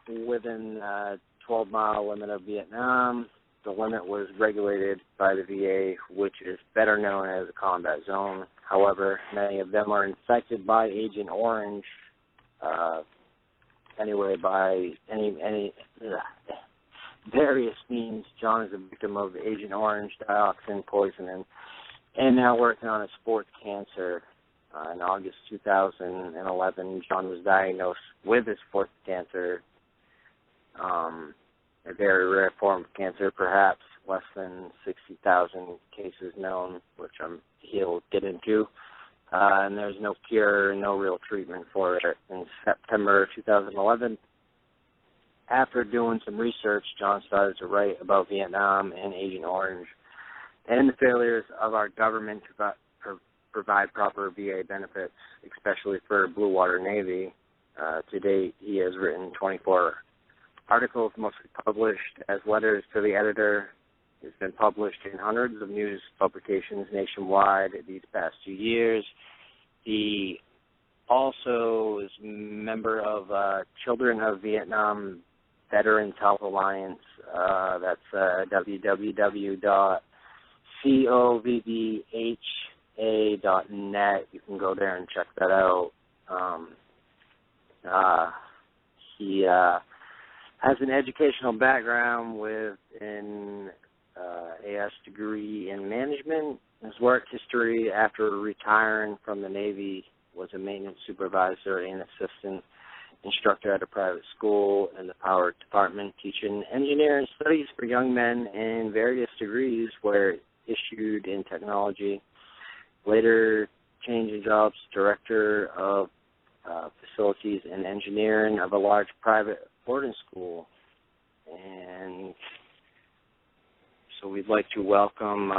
within a 12-mile limit of Vietnam. The limit was regulated by the VA, which is better known as a combat zone. However, many of them are infected by Agent Orange. Anyway, by any various means, John is a victim of Agent Orange, Dioxin poisoning, and now working on his fourth cancer. In August 2011, John was diagnosed with his fourth cancer, a very rare form of cancer, perhaps less than 60,000 cases known, which he'll get into. And there's no cure, no real treatment for it. In September 2011, after doing some research, John started to write about Vietnam and Agent Orange and the failures of our government to provide proper VA benefits, especially for Blue Water Navy. To date, he has written 24 articles, mostly published as letters to the editor. It's been published in hundreds of news publications nationwide these past 2 years. He also is a member of Children of Vietnam Veterans Health Alliance. That's www.covbha.net. You can go there and check that out. He has an educational background with an AS degree in management. His work history after retiring from the Navy was a maintenance supervisor and assistant instructor at a private school in the power department, teaching engineering studies for young men in various degrees where issued in technology. Later changing jobs, director of facilities and engineering of a large private boarding school. And so we'd like to welcome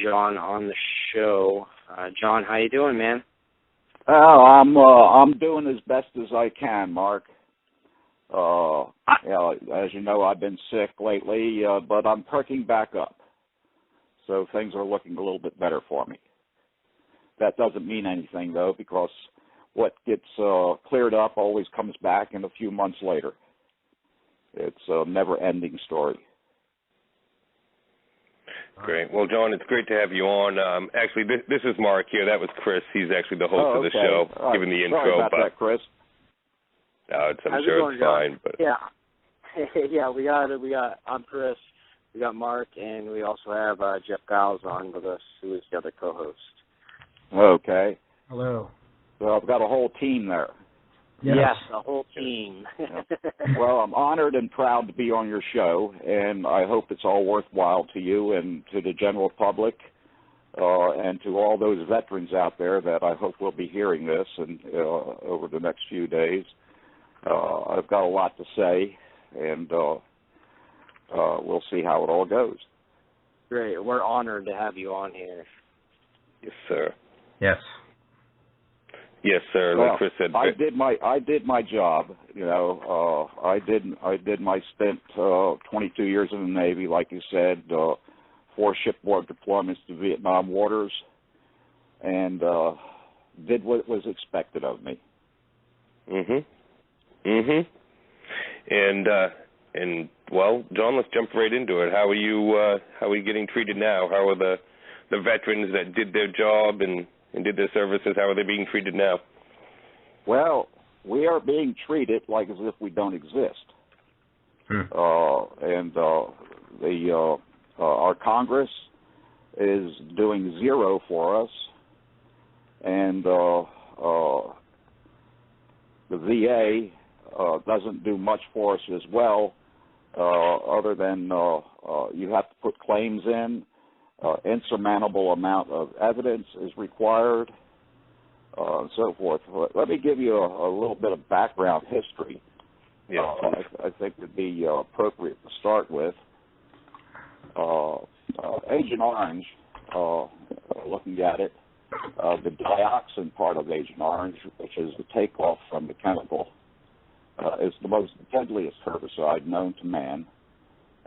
John on the show. John, how you doing, man? Well, I'm doing as best as I can, Mark. As you know, I've been sick lately, but I'm perking back up. So things are looking a little bit better for me. That doesn't mean anything, though, because what gets cleared up always comes back in a few months later. It's a never-ending story. Great. Well, John, it's great to have you on. Actually, this is Mark here. That was Chris. He's actually the host of the show, giving the intro. Sorry about that, Chris. I'm sure it's fine. But yeah, we got. I'm Chris. We got Mark, and we also have Jeff Giles on with us, who is the other co-host. Okay. Hello. So I've got a whole team there. Yes, a whole team. Well, I'm honored and proud to be on your show, and I hope it's all worthwhile to you and to the general public and to all those veterans out there that I hope will be hearing this and over the next few days. I've got a lot to say, and we'll see how it all goes. Great. We're honored to have you on here. Yes, sir. Yes. Yes, sir. Well, like Chris said, I did my job. You know, I did my stint 22 years in the Navy, like you said, 4 shipboard deployments to Vietnam waters, and did what was expected of me. And well, John, let's jump right into it. How are you getting treated now? How are the veterans that did their job and did their services, how are they being treated now? Well, we are being treated like as if we don't exist. Our Congress is doing zero for us, and the VA doesn't do much for us as well, other than you have to put claims in. Insurmountable amount of evidence is required, and so forth. Let me give you a little bit of background history. Yes, I think would be appropriate to start with. Agent Orange, looking at it, the dioxin part of Agent Orange, which is the takeoff from the chemical, is the most deadliest herbicide known to man,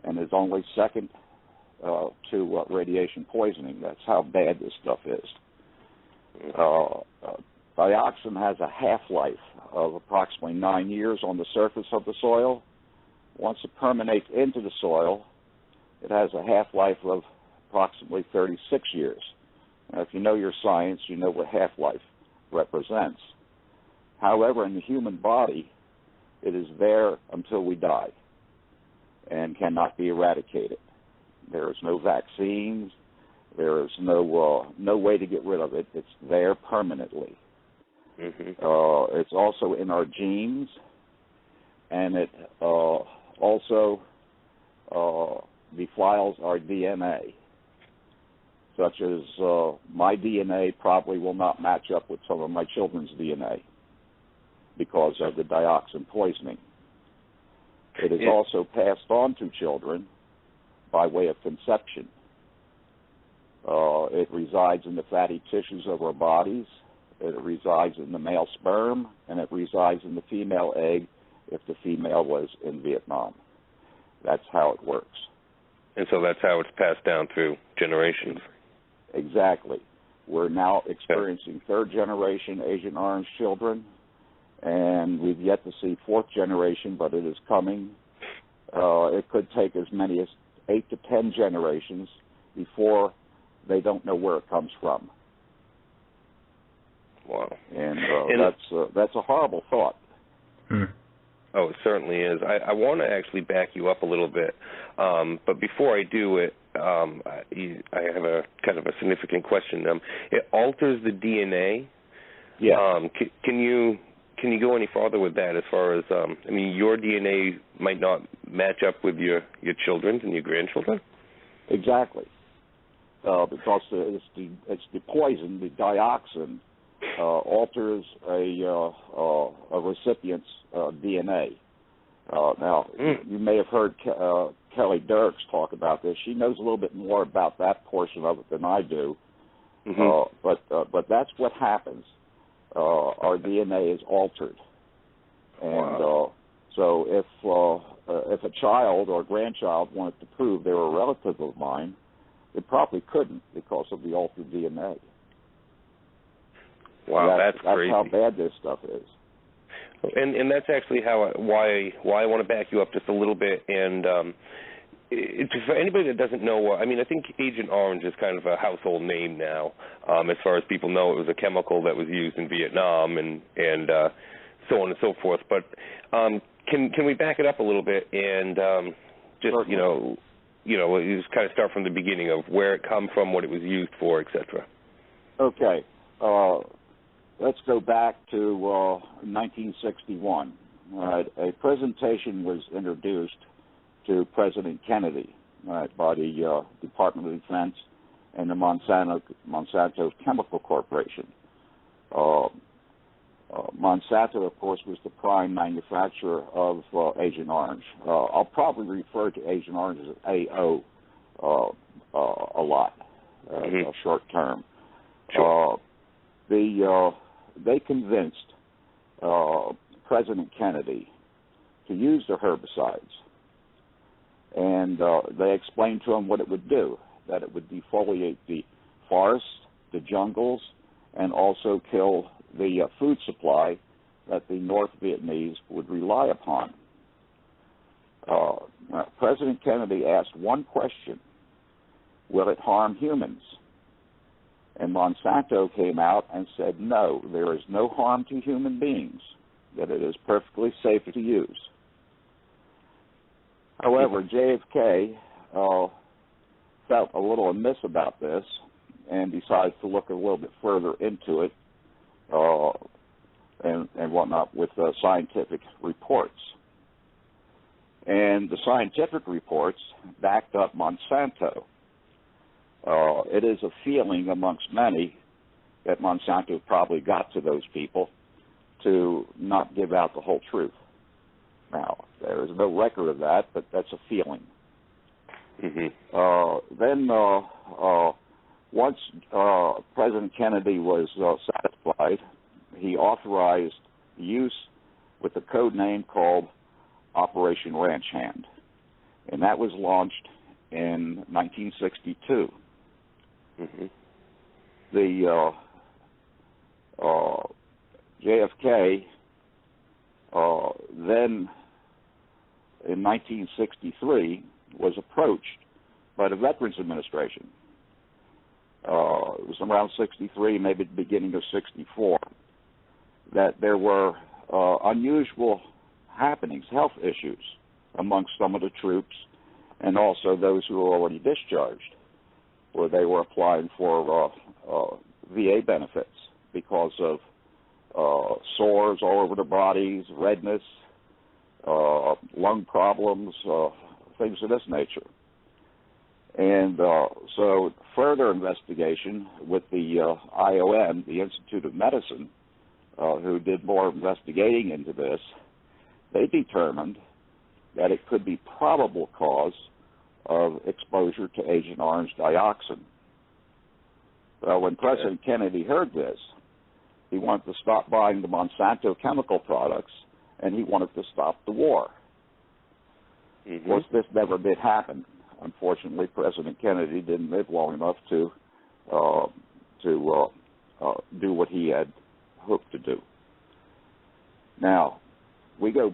and is only second to radiation poisoning. That's how bad this stuff is. Dioxin has a half-life of approximately 9 years on the surface of the soil. Once it permeates into the soil, it has a half-life of approximately 36 years. Now, if you know your science, you know what half-life represents. However, in the human body, it is there until we die and cannot be eradicated. There is no vaccines. There is no way to get rid of it. It's there permanently. Mm-hmm. It's also in our genes, and it also defiles our DNA, such as my DNA probably will not match up with some of my children's DNA because of the dioxin poisoning. It is also passed on to children by way of conception. It resides in the fatty tissues of our bodies. It resides in the male sperm, and it resides in the female egg if the female was in Vietnam. That's how it works. And so that's how it's passed down through generations. Exactly. We're now experiencing third-generation Agent Orange children, and we've yet to see fourth generation, but it is coming. It could take as many as 8 to 10 generations before they don't know where it comes from. Wow. And that's a horrible thought. Hmm. Oh, it certainly is. I want to actually back you up a little bit, but before I do it, I have a kind of a significant question. It alters the DNA. Yeah. Can you go any farther with that? As far as I mean, your DNA might not match up with your children's and your grandchildren. Exactly. Because it's the poison, the dioxin, alters a recipient's DNA. Now, you may have heard Kelly Dirks talk about this. She knows a little bit more about that portion of it than I do. Mm-hmm. But that's what happens. Our DNA is altered, and wow. So if a child or a grandchild wanted to prove they were a relative of mine, it probably couldn't because of the altered DNA. Wow, that's crazy. That's how bad this stuff is. And that's actually why I want to back you up just a little bit. And for anybody that doesn't know, I mean, I think Agent Orange is kind of a household name now. As far as people know, it was a chemical that was used in Vietnam and so on and so forth. But can we back it up a little bit and just just kind of start from the beginning of where it come from, what it was used for, etc. Okay. Let's go back to 1961. A presentation was introduced to President Kennedy by the Department of Defense and the Monsanto Chemical Corporation. Monsanto, of course, was the prime manufacturer of Agent Orange. I'll probably refer to Agent Orange as AO a lot, short term. Sure. They convinced President Kennedy to use the herbicides, and they explained to him what it would do, that it would defoliate the forests, the jungles, and also kill the food supply that the North Vietnamese would rely upon. President Kennedy asked one question: will it harm humans? And Monsanto came out and said, no, there is no harm to human beings, that it is perfectly safe to use. However, JFK felt a little amiss about this and decided to look a little bit further into it and whatnot with scientific reports. And the scientific reports backed up Monsanto. It is a feeling amongst many that Monsanto probably got to those people to not give out the whole truth. Now, there is no record of that, but that's a feeling. Mm-hmm. Then once President Kennedy was satisfied, he authorized use with a code name called Operation Ranch Hand, and that was launched in 1962. Mm-hmm. JFK then in 1963 was approached by the Veterans Administration. It was around 63, maybe the beginning of 64, that there were unusual happenings, health issues amongst some of the troops and also those who were already discharged, where they were applying for VA benefits because of sores all over the bodies, redness, lung problems, things of this nature. And so further investigation with the IOM, the Institute of Medicine, who did more investigating into this, they determined that it could be probable cause of exposure to Agent Orange dioxin. Well, when President Kennedy heard this, he wanted to stop buying the Monsanto chemical products, and he wanted to stop the war. Of course, this never did happen. Unfortunately, President Kennedy didn't live long enough to do what he had hoped to do. Now, we go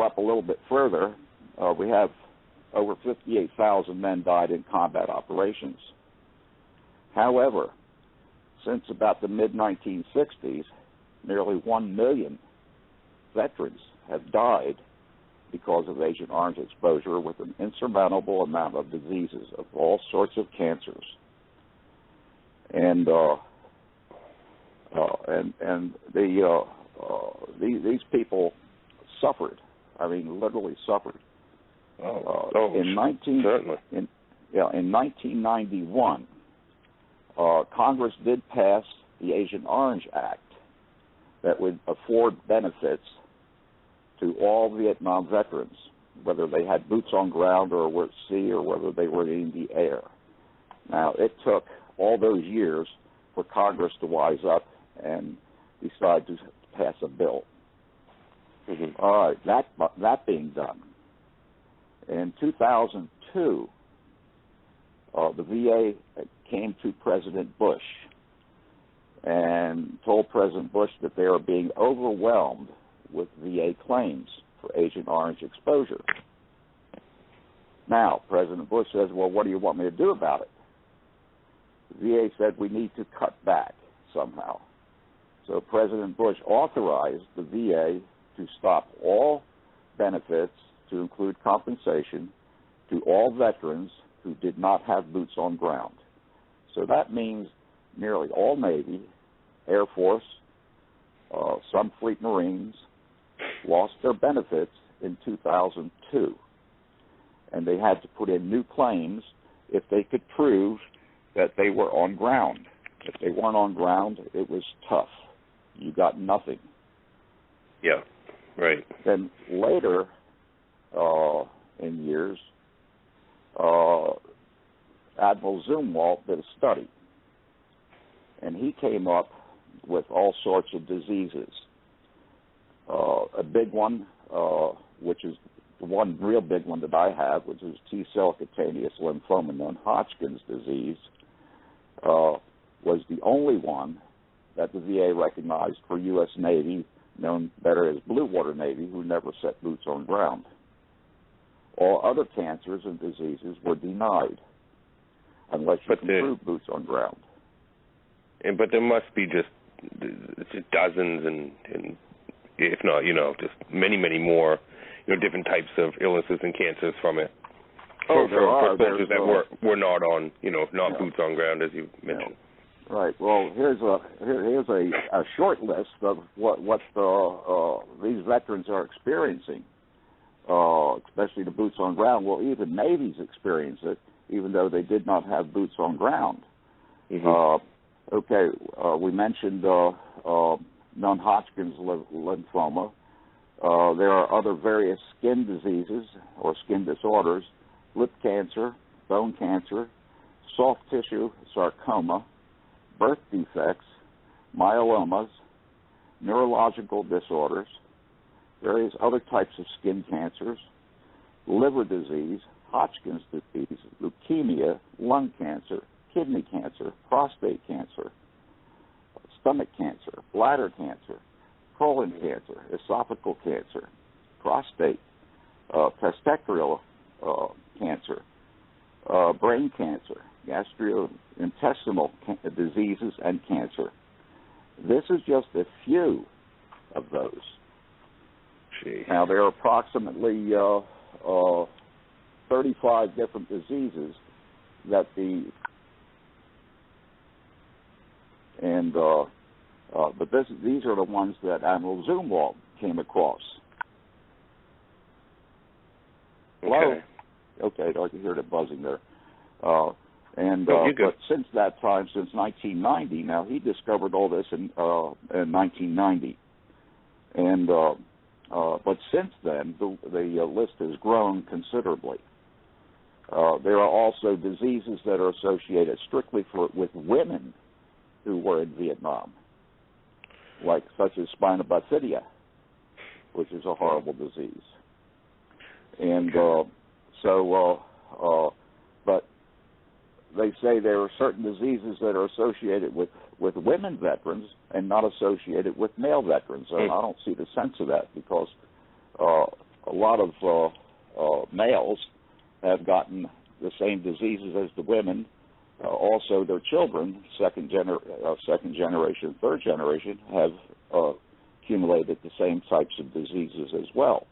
up a little bit further. We have over 58,000 men died in combat operations. However, since about the mid-1960s, nearly 1 million veterans have died because of Agent Orange exposure with an insurmountable amount of diseases of all sorts of cancers. And these people suffered. I mean, literally suffered. In 1991, Congress did pass the Agent Orange Act that would afford benefits to all Vietnam veterans, whether they had boots on ground or were at sea or whether they were in the air. Now, it took all those years for Congress to wise up and decide to pass a bill. All right, that being done, in 2002, the VA came to President Bush and told President Bush that they are being overwhelmed with VA claims for Agent Orange exposure. Now, President Bush says, well, what do you want me to do about it? The VA said we need to cut back somehow. So President Bush authorized the VA to stop all benefits, to include compensation, to all veterans who did not have boots on ground. So that means nearly all Navy, Air Force, some Fleet Marines lost their benefits in 2002. And they had to put in new claims if they could prove that they were on ground. If they weren't on ground, it was tough. You got nothing. Yeah, right. Then later in years, Admiral Zumwalt did a study, and he came up with all sorts of diseases. A big one, which is the one real big one that I have, which is T-cell Cutaneous Lymphoma, non-Hodgkin's disease, was the only one that the VA recognized for U.S. Navy, known better as Blue Water Navy, who never set boots on ground. All other cancers and diseases were denied unless you can prove boots on ground. But there must be just dozens and if not, just many, many more, different types of illnesses and cancers from it. For soldiers that were not on, not boots on ground, as you mentioned. Yeah. Right. Well, here's a short list of what these veterans are experiencing, especially the boots on ground. Well, even Navies experience it, even though they did not have boots on ground. We mentioned non-Hodgkin's lymphoma. There are other various skin diseases or skin disorders, lip cancer, bone cancer, soft tissue sarcoma, birth defects, myelomas, neurological disorders, various other types of skin cancers, liver disease, Hodgkin's disease, leukemia, lung cancer, kidney cancer, prostate cancer, stomach cancer, bladder cancer, colon cancer, esophageal cancer, prostate, testicular cancer, brain cancer, gastrointestinal diseases, and cancer. This is just a few of those. Gee. Now, there are approximately 35 different diseases that these are the ones that Admiral Zumwalt came across. Hello? Okay, I can hear the buzzing there. But since that time, since 1990, now he discovered all this in 1990, but since then the list has grown considerably. There are also diseases that are associated strictly with women who were in Vietnam, such as spina bifida, which is a horrible disease. And but they say there are certain diseases that are associated with women veterans and not associated with male veterans. And I don't see the sense of that, because a lot of males have gotten the same diseases as the women. Also, their children, second generation, third generation, have accumulated the same types of diseases as well.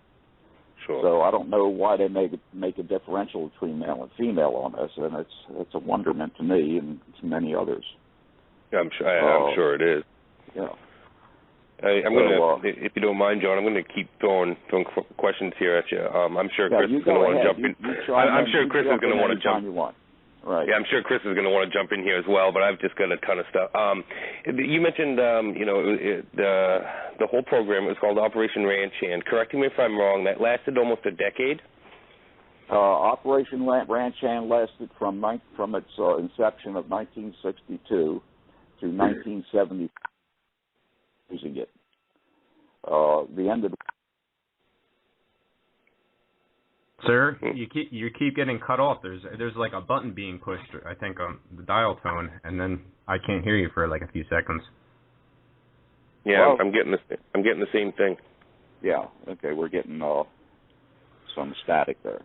Sure. So I don't know why they make a differential between male and female on this, and it's a wonderment to me and to many others. Yeah, I'm sure it is. Yeah. I'm going to, if you don't mind, John, I'm going to keep throwing questions here at you. I'm sure Chris is going to want to jump in. I'm sure Chris is going to want to jump. Right. Yeah, I'm sure Chris is going to want to jump in here as well, but I've just got a ton of stuff. You mentioned, the whole program was called Operation Ranch Hand. Correct me if I'm wrong. That lasted almost a decade. Operation Ranch Hand lasted from its inception of 1962 to 1970. Using it. The end of the. Sir, you keep getting cut off. There's like a button being pushed, I think, on the dial tone, and then I can't hear you for like a few seconds. Yeah, I'm getting the same thing. Yeah. Okay, we're getting some static there.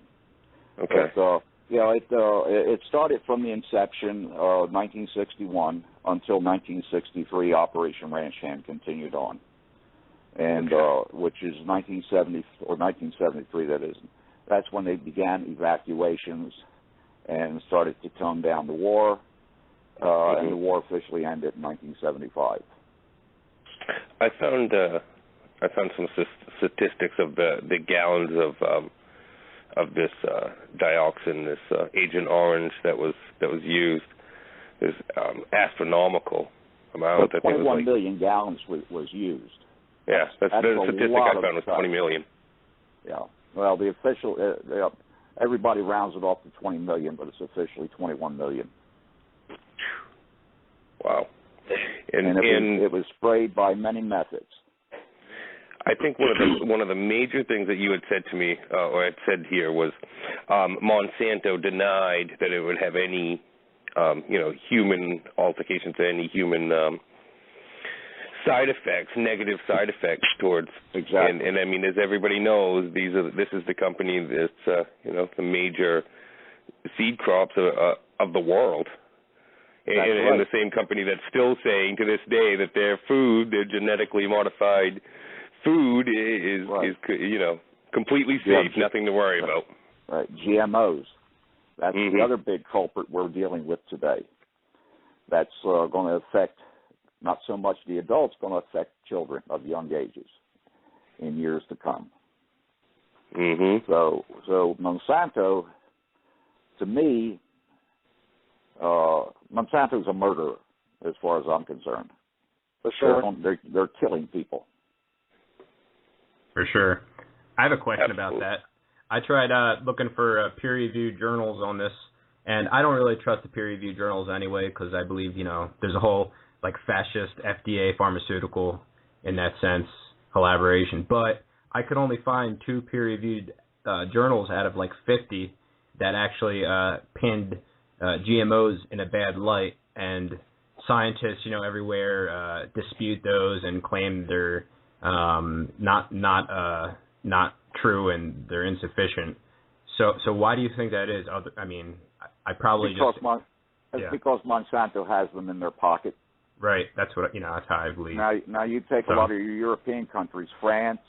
Okay. But, it started from the inception of 1961 until 1963. Operation Ranch Hand continued on, and which is 1970 or 1973. That is. That's when they began evacuations and started to tone down the war, and the war officially ended in 1975. I found some statistics of the gallons of this dioxin, this Agent Orange that was used. Is astronomical amount. So 21 million gallons was used. Yeah, that's the statistic I found was 20 million. Yeah. Well, the official, everybody rounds it off to 20 million, but it's officially 21 million. Wow. And it was sprayed by many methods. I think one of the major things that you had said to me, or had said here, was Monsanto denied that it would have any, human altercations, any human side effects, negative side effects towards. Exactly. And I mean, as everybody knows, this is the company that's the major seed crops of the world. And the same company that's still saying to this day that their food, their genetically modified food, is completely safe, nothing to worry about. Right, GMOs. That's the other big culprit we're dealing with today. That's going to affect not so much the adults, going to affect children of young ages in years to come. So Monsanto, to me, Monsanto's a murderer as far as I'm concerned. For sure. They're killing people. For sure. I have a question about that. I tried looking for peer-reviewed journals on this, and I don't really trust the peer-reviewed journals anyway, because I believe, there's a whole fascist FDA pharmaceutical, in that sense, collaboration. But I could only find 2 peer-reviewed journals out of 50 that actually pinned GMOs in a bad light, and scientists, everywhere dispute those and claim they're not true, and they're insufficient. So why do you think that is? I mean, I probably because Monsanto has them in their pocket. Right. That's what that's how I believe. Now you take a lot of your European countries, France,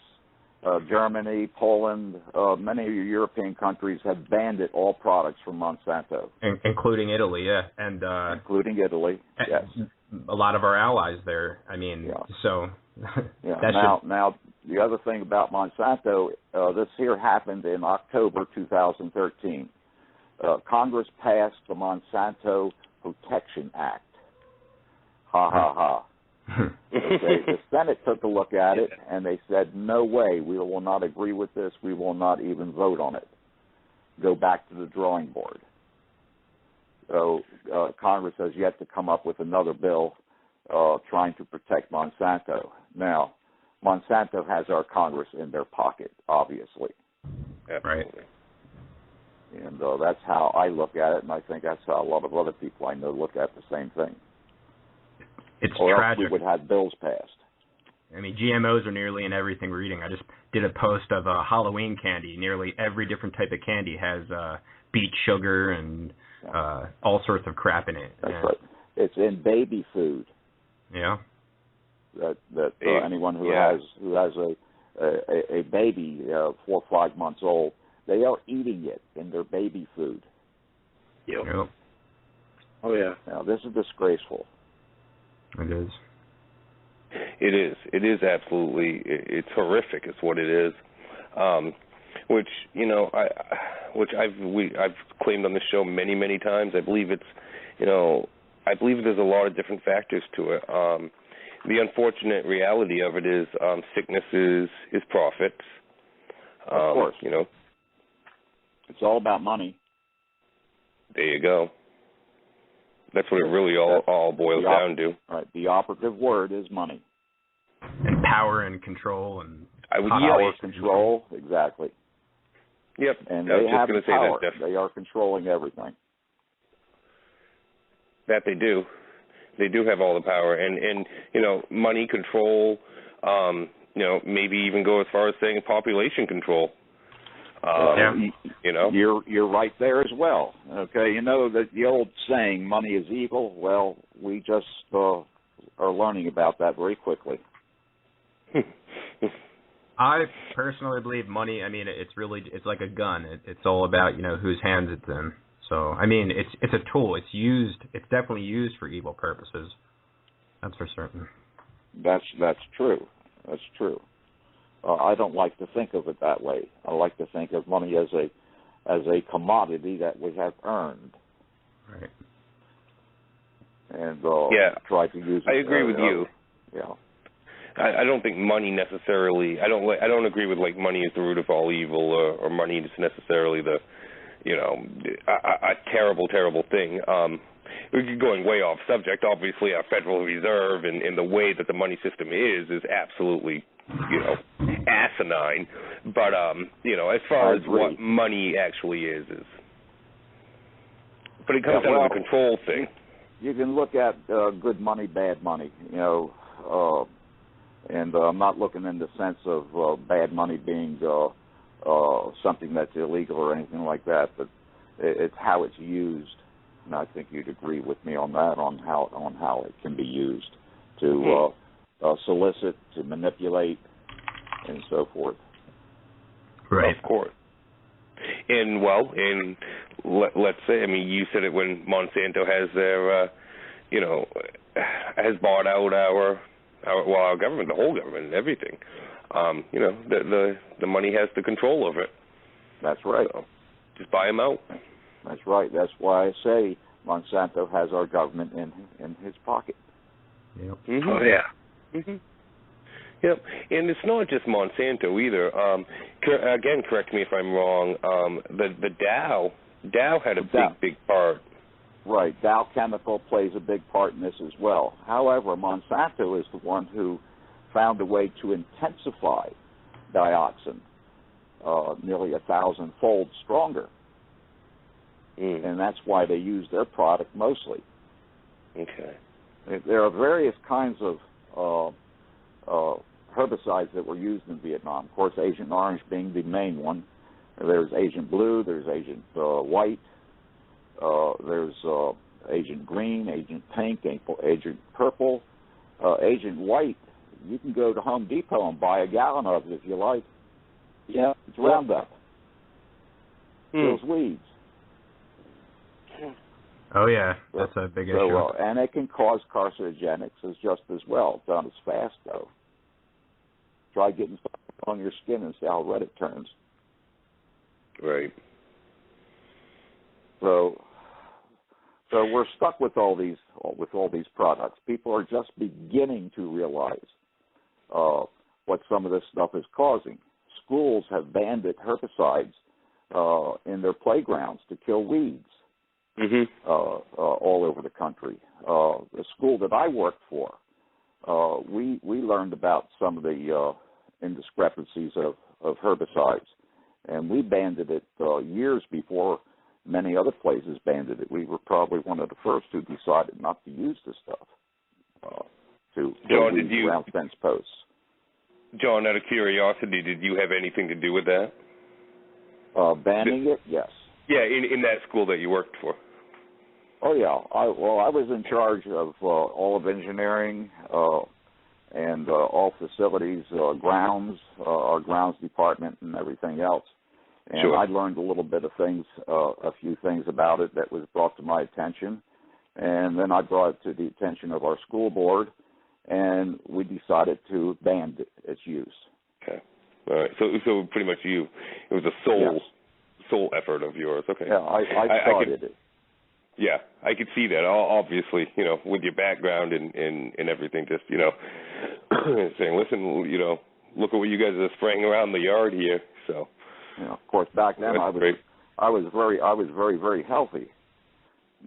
Germany, Poland, many of your European countries have banned all products from Monsanto, including Italy, yeah, and including Italy, yes. A lot of our allies there. I mean, so. Yeah. Now the other thing about Monsanto, this here happened in October 2013. Congress passed the Monsanto Protection Act. Ha ha ha. The Senate took a look at it and they said, no way, we will not agree with this. We will not even vote on it. Go back to the drawing board. So Congress has yet to come up with another bill trying to protect Monsanto. Now, Monsanto has our Congress in their pocket, obviously. Right. And that's how I look at it, and I think that's how a lot of other people I know look at the same thing. It's or tragic. Else we would have bills passed. I mean, GMOs are nearly in everything we're eating. I just did a post of Halloween candy. Nearly every different type of candy has beet sugar and all sorts of crap in it. That's right. It's in baby food. Yeah. That anyone who has a baby 4 or 5 months old, they are eating it in their baby food. Yep. Oh yeah. Now this is disgraceful. It is. It is. It is absolutely. It's horrific. It's what it is. Which I've claimed on this show many times. I believe it's I believe there's a lot of different factors to it. The unfortunate reality of it is sickness is profits. Of course. It's all about money. There you go. That's what it really all boils down to. Right. The operative word is money. And power and control and power control, exactly. Yep. And they have the power. They are controlling everything. That they do. They do have all the power, and money control. Maybe even go as far as saying population control. You're right there as well. Okay, that the old saying, "Money is evil." Well, we just are learning about that very quickly. I personally believe money. I mean, it's like a gun. It's all about whose hands it's in. So I mean, it's a tool. It's definitely used for evil purposes. That's for certain. That's true. That's true. I don't like to think of it that way. I like to think of money as a commodity that we have earned. Right. And try to use it. I agree with you. Yeah. I don't think money necessarily. I don't agree with money is the root of all evil, or money is necessarily the a terrible thing. We're going way off subject. Obviously, our Federal Reserve and the way that the money system is absolutely, asinine. But as far as what money actually is, but it comes down to the control thing. You can look at good money, bad money, and I'm not looking in the sense of bad money being something that's illegal or anything like that, but it's how it's used, and I think you'd agree with me on that, on how it can be used to solicit, to manipulate, and so forth. Right. Of course. And let's say, you said it when Monsanto has their, has bought out our government, the whole government, and everything. The money has the control over it. That's right. So just buy them out. That's right. That's why I say Monsanto has our government in his pocket. Yep. Mm-hmm. Oh yeah. Mm-hmm. Yep. And it's not just Monsanto either. Again, correct me if I'm wrong. The Dow had a big part. Right. Dow Chemical plays a big part in this as well. However, Monsanto is the one who found a way to intensify dioxin, nearly 1,000-fold stronger. And that's why they use their product mostly. Okay. There are various kinds of herbicides that were used in Vietnam. Of course, Agent Orange being the main one. There's Agent Blue, there's Agent White, there's Agent Green, Agent Pink, Agent Purple. Agent White, you can go to Home Depot and buy a gallon of it if you like. Yeah. It's Roundup. Kills weeds. Oh, yeah, that's a big issue. And it can cause carcinogenics just as well. It's not as fast, though. Try getting something on your skin and see how red it turns. Right. So we're stuck with all these products. People are just beginning to realize what some of this stuff is causing. Schools have banned herbicides in their playgrounds to kill weeds. All over the country. The school that I worked for, we learned about some of the indiscrepancies of herbicides, and we banned it years before many other places banned it. We were probably one of the first who decided not to use this stuff to John, around fence posts. John, out of curiosity, did you have anything to do with that? Banning it, yes. Yeah, in that school that you worked for. Oh yeah, I was in charge of all of engineering and all facilities, grounds, our grounds department, and everything else. And sure. I learned a little bit of things, a few things about it that was brought to my attention, and then I brought it to the attention of our school board, and we decided to ban its use. Okay. All right. So pretty much it was a sole effort of yours. Okay. Yeah, I started it. Yeah, I could see that. Obviously, with your background and everything, just saying, listen, look at what you guys are spraying around the yard here. So, of course, back then I was very, very healthy.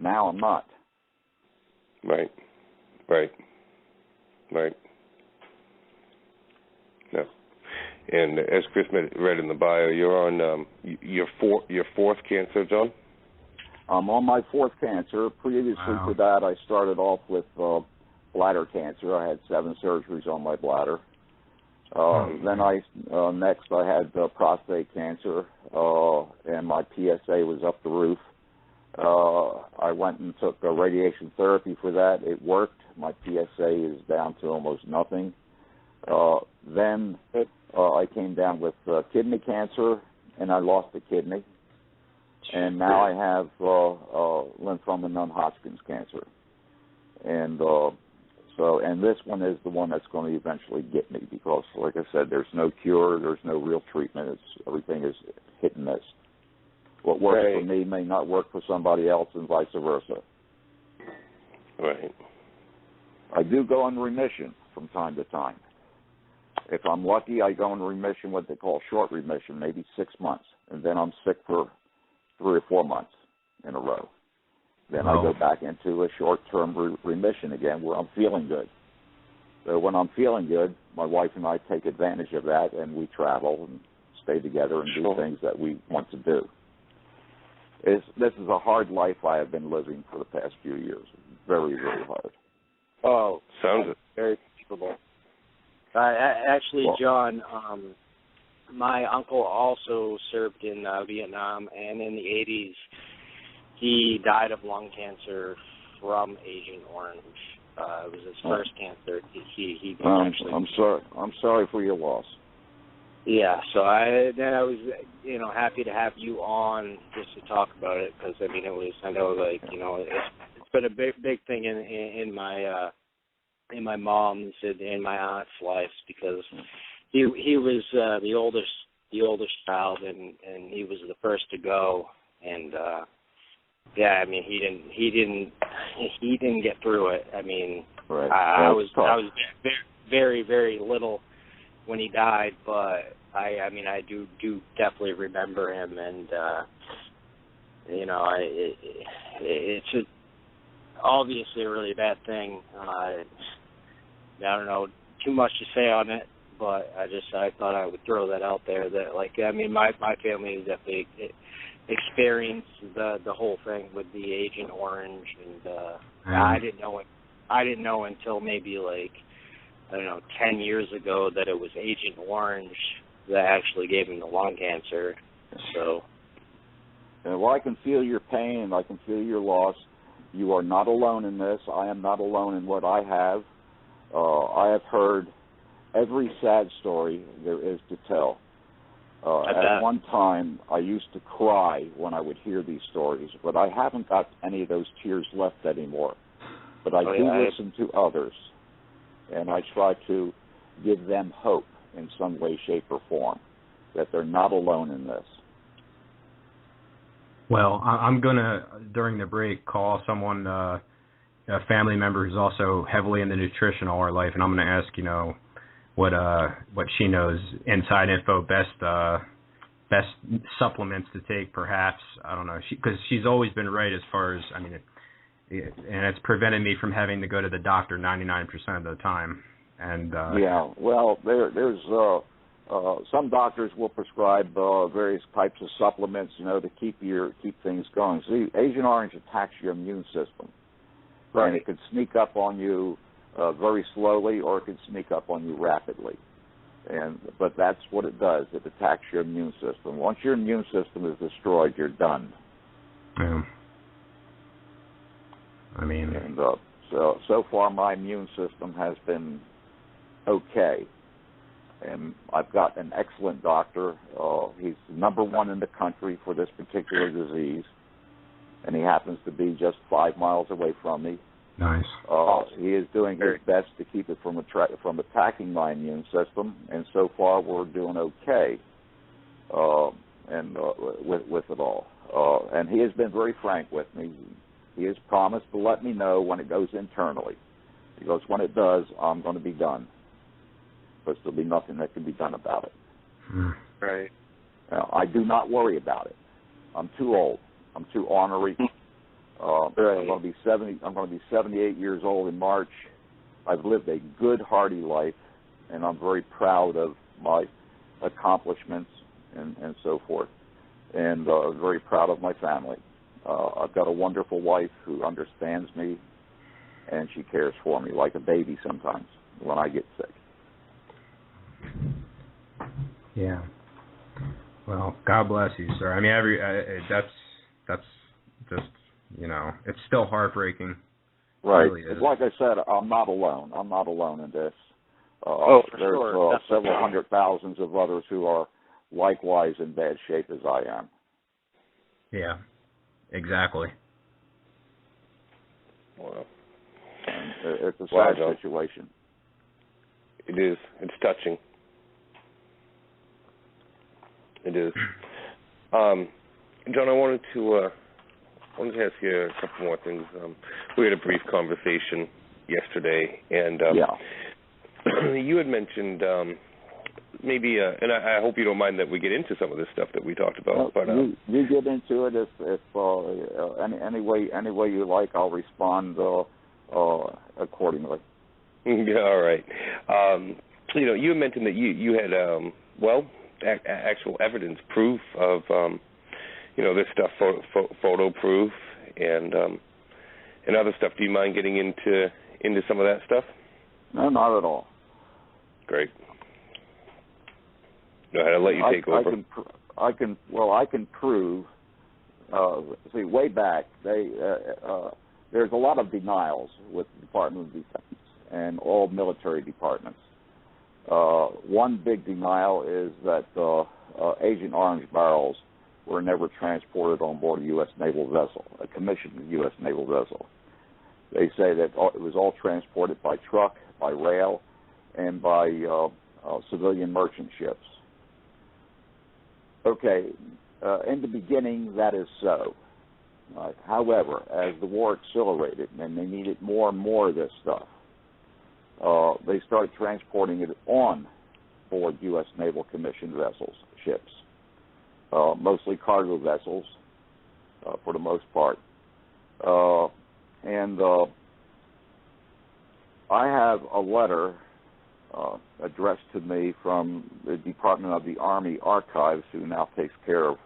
Now I'm not. Right. No. And as Chris read in the bio, you're on your fourth cancer, John? I'm on my fourth cancer. Previously to that, I started off with bladder cancer. I had 7 surgeries on my bladder. Then next I had prostate cancer, and my PSA was up the roof. I went and took radiation therapy for that. It worked. My PSA is down to almost nothing. Then I came down with kidney cancer, and I lost a kidney. And now I have lymphoma, non-Hodgkin's cancer. And and this one is the one that's going to eventually get me because, like I said, there's no cure, there's no real treatment. Everything is hit and miss. What works for me may not work for somebody else, and vice versa. Right. I do go in remission from time to time. If I'm lucky, I go in remission, what they call short remission, maybe 6 months, and then I'm sick for 3 or 4 months in a row. Then I go back into a short-term remission again where I'm feeling good. So when I'm feeling good, my wife and I take advantage of that, and we travel and stay together and do things that we want to do. This is a hard life I have been living for the past few years. Very, very hard. Oh, sounds very comfortable. Actually, John, my uncle also served in Vietnam, and in the 80s, he died of lung cancer from Agent Orange. It was his first cancer. He actually. I'm sorry for your loss. Yeah, so I was happy to have you on just to talk about it because it was it's been a big thing in my mom's and my aunt's lives because he was the oldest child and he was the first to go and he didn't get through it. I I was very, very little when he died, but I do definitely remember him, and it's obviously a really bad thing. I don't know too much to say on it, but I thought I would throw that out there. That my family has definitely experienced the whole thing with the Agent Orange, and I didn't know until maybe 10 years ago that it was Agent Orange that actually gave him the lung cancer. So, well, I can feel your pain and I can feel your loss. You are not alone in this. I am not alone in what I have. I have heard every sad story there is to tell. At one time, I used to cry when I would hear these stories, but I haven't got any of those tears left anymore. But I do listen to others, and I try to give them hope in some way, shape, or form, that they're not alone in this. Well, I'm going to, during the break, call someone, a family member who's also heavily into nutrition all her life, and I'm going to ask, what she knows, inside info, best supplements to take, perhaps. I don't know, because she's always been right as far as, and it's prevented me from having to go to the doctor 99% of the time. And yeah, well, there's some doctors will prescribe various types of supplements, to keep things going. See, Agent Orange attacks your immune system, right. And it can sneak up on you very slowly, or it can sneak up on you rapidly. But that's what it does. It attacks your immune system. Once your immune system is destroyed, you're done. Yeah. And so far my immune system has been okay. And I've got an excellent doctor. He's number one in the country for this particular disease, and he happens to be just 5 miles away from me. Nice. He is doing his best to keep it from attacking my immune system, and so far we're doing okay. With it all. And he has been very frank with me. He has promised to let me know when it goes internally. He goes, when it does, I'm going to be done. But there'll be nothing that can be done about it. Right. Now, I do not worry about it. I'm too old. I'm too ornery. Right. I'm going to be 70. I'm going to be 78 years old in March. I've lived a good, hearty life, and I'm very proud of my accomplishments and so forth, and very proud of my family. I've got a wonderful wife who understands me, and she cares for me like a baby sometimes when I get sick. Yeah. Well, God bless you, sir. That's just, it's still heartbreaking. Right. It really is. Like I said, I'm not alone. I'm not alone in this. For there's sure. Several hundred thousands of others who are likewise in bad shape as I am. Yeah, exactly. Wow. And it's a sad situation. It is. It's touching. It is. John, I wanted to ask you a couple more things. We had a brief conversation yesterday, and you had mentioned maybe, and I hope you don't mind that we get into some of this stuff that we talked about. But you get into it if any way you like. I'll respond accordingly. Yeah, all right. You mentioned that you had actual evidence, proof of this stuff, photo proof, and other stuff. Do you mind getting into some of that stuff? No, not at all. Great. Go ahead. I'll let you take over. I can prove. See, way back, there's a lot of denials with the Department of Defense and all military departments. One big denial is that Agent Orange barrels were never transported on board a U.S. naval vessel, a commissioned U.S. naval vessel. They say that it was all transported by truck, by rail, and by civilian merchant ships. Okay, in the beginning, that is so. However, as the war accelerated and they needed more and more of this stuff, they started transporting it on board U.S. naval commissioned vessels, ships, mostly cargo vessels for the most part. And I have a letter addressed to me from the Department of the Army Archives, who now takes care of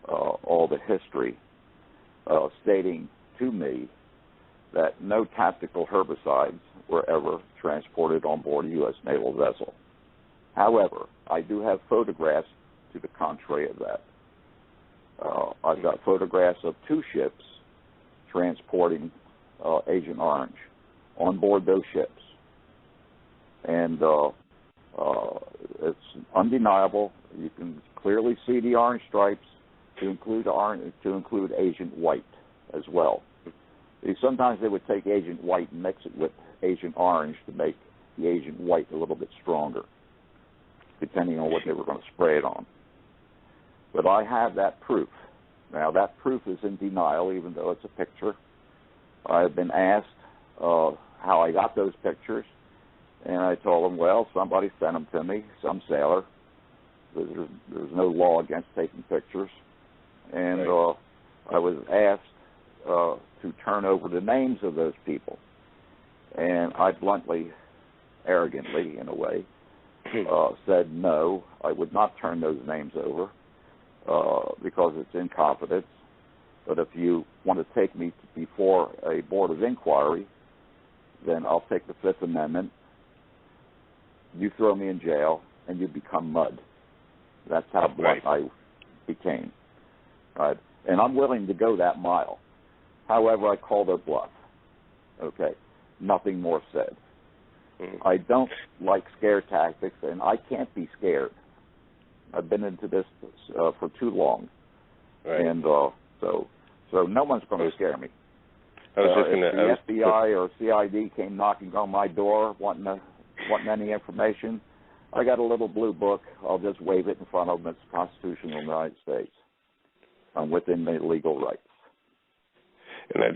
all the history, stating to me that no tactical herbicides were ever transported on board a U.S. naval vessel. However, I do have photographs to the contrary of that. I've got photographs of 2 ships transporting Agent Orange on board those ships. And it's undeniable. You can clearly see the orange stripes to include Agent White as well. Sometimes they would take Agent White and mix it with Agent Orange to make the Agent White a little bit stronger, depending on what they were going to spray it on. But I have that proof. Now, that proof is in denial, even though it's a picture. I've been asked how I got those pictures, and I told them, well, somebody sent them to me, some sailor. There's no law against taking pictures. And I was asked to turn over the names of those people. And I bluntly, arrogantly, in a way, said no, I would not turn those names over because it's in confidence. But if you want to take me before a board of inquiry, then I'll take the Fifth Amendment. You throw me in jail, and you become mud. That's how blunt I became. Right? And I'm willing to go that mile. However, I call their bluff. Okay? Nothing more said. I don't like scare tactics, and I can't be scared. I've been into this for too long. Right. And so no one's going to scare me. If the FBI or CID came knocking on my door wanting any information, I got a little blue book. I'll just wave it in front of them. It's the Constitution of the United States. I'm within my legal rights. And I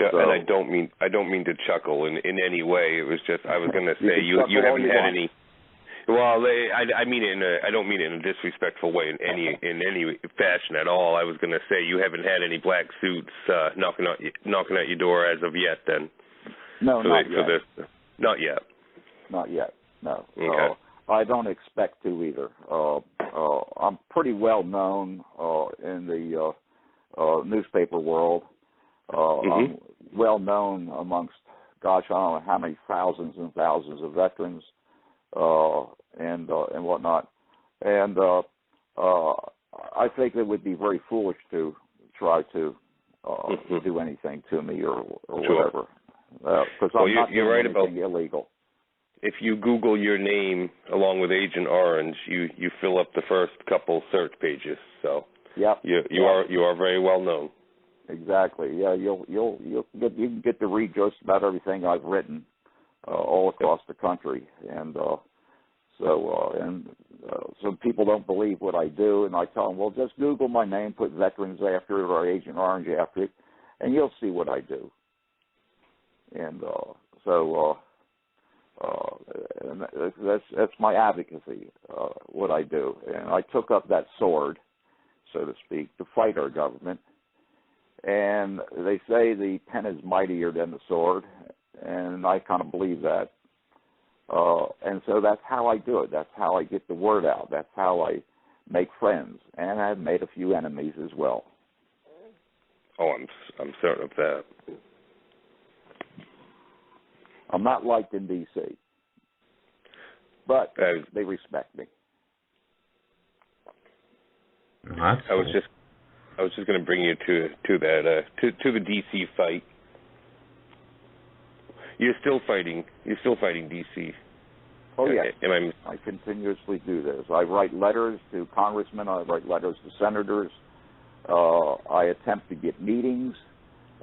don't mean to chuckle in any way. It was just I was going to say you haven't had any. Well, I mean it I don't mean it in a disrespectful way in any fashion at all. I was going to say you haven't had any black suits knocking at your door as of yet. Then no, not yet. Not yet. Not yet. No. Okay. I don't expect to either. I'm pretty well known in the newspaper world. I'm well known amongst, gosh, I don't know how many thousands and thousands of veterans and whatnot. And I think it would be very foolish to try to do anything to me or whatever. Because I'm not doing anything illegal. If you Google your name along with Agent Orange, you fill up the first couple search pages. So yep. You are very well known. Exactly. Yeah, you can get to read just about everything I've written all across the country, and some people don't believe what I do, and I tell them, well, just Google my name, put Veterans after it or Agent Orange after it, and you'll see what I do. And that's my advocacy, what I do, and I took up that sword, so to speak, to fight our government. And they say the pen is mightier than the sword, and I kind of believe that. And so that's how I do it. That's how I get the word out. That's how I make friends, and I've made a few enemies as well. Oh, I'm certain of that. I'm not liked in D.C., but they respect me. I was just going to bring you to that to the D.C. fight. You're still fighting D.C. Oh yes, I continuously do this. I write letters to congressmen. I write letters to senators. I attempt to get meetings.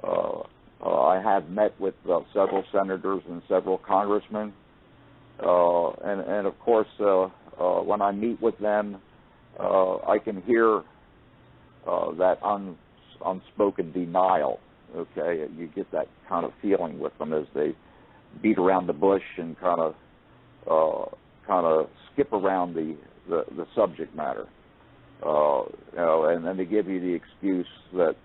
I have met with several senators and several congressmen, and of course, when I meet with them, I can hear that unspoken denial. Okay, you get that kind of feeling with them as they beat around the bush and kind of skip around the subject matter. And then they give you the excuse that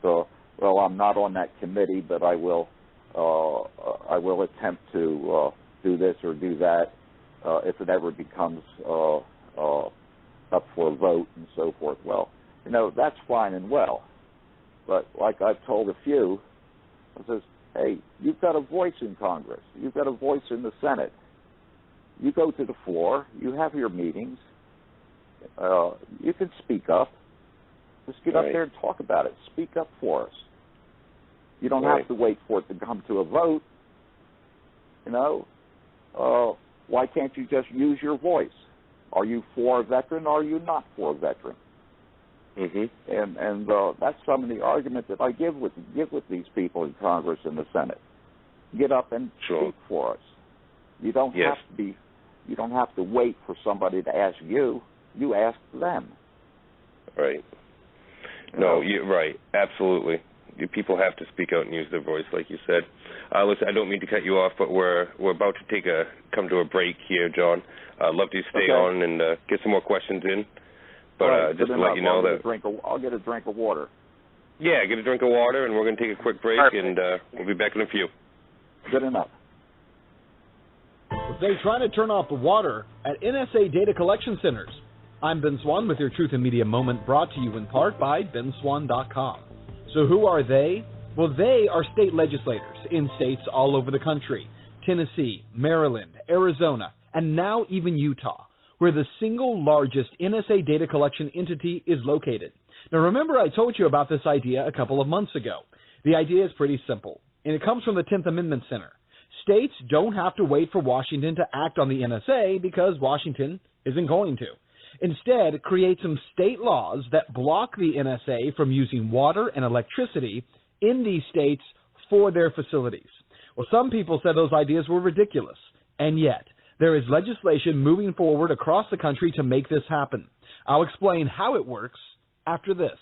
well, I'm not on that committee, but I will attempt to do this or do that if it ever becomes up for a vote and so forth. Well, that's fine and well, but like I've told a few, I says, hey, you've got a voice in Congress. You've got a voice in the Senate. You go to the floor. You have your meetings. You can speak up. Just get up there and talk about it. Speak up for us. You don't have to wait for it to come to a vote. You know, why can't you just use your voice? Are you for a veteran or are you not for a veteran? Mm-hmm. And that's some of the argument that I give with these people in Congress and the Senate. Get up and speak for us. You don't have to be. You don't have to wait for somebody to ask you. You ask them. Right. No, you're right. Absolutely. People have to speak out and use their voice, like you said. Listen, I don't mean to cut you off, but we're about to come to a break here, John. I'd love to stay on and get some more questions in. But just to let you know I'll get a drink of water. Yeah, get a drink of water, and we're going to take a quick break, and we'll be back in a few. Good enough. They trying to turn off the water at NSA data collection centers. I'm Ben Swan with your Truth in Media Moment, brought to you in part by benswan.com. So who are they? Well, they are state legislators in states all over the country. Tennessee, Maryland, Arizona, and now even Utah, where the single largest NSA data collection entity is located. Now remember, I told you about this idea a couple of months ago. The idea is pretty simple, and it comes from the 10th Amendment Center. States don't have to wait for Washington to act on the NSA because Washington isn't going to. Instead, create some state laws that block the NSA from using water and electricity in these states for their facilities. Well, some people said those ideas were ridiculous, and yet there is legislation moving forward across the country to make this happen. I'll explain how it works after this.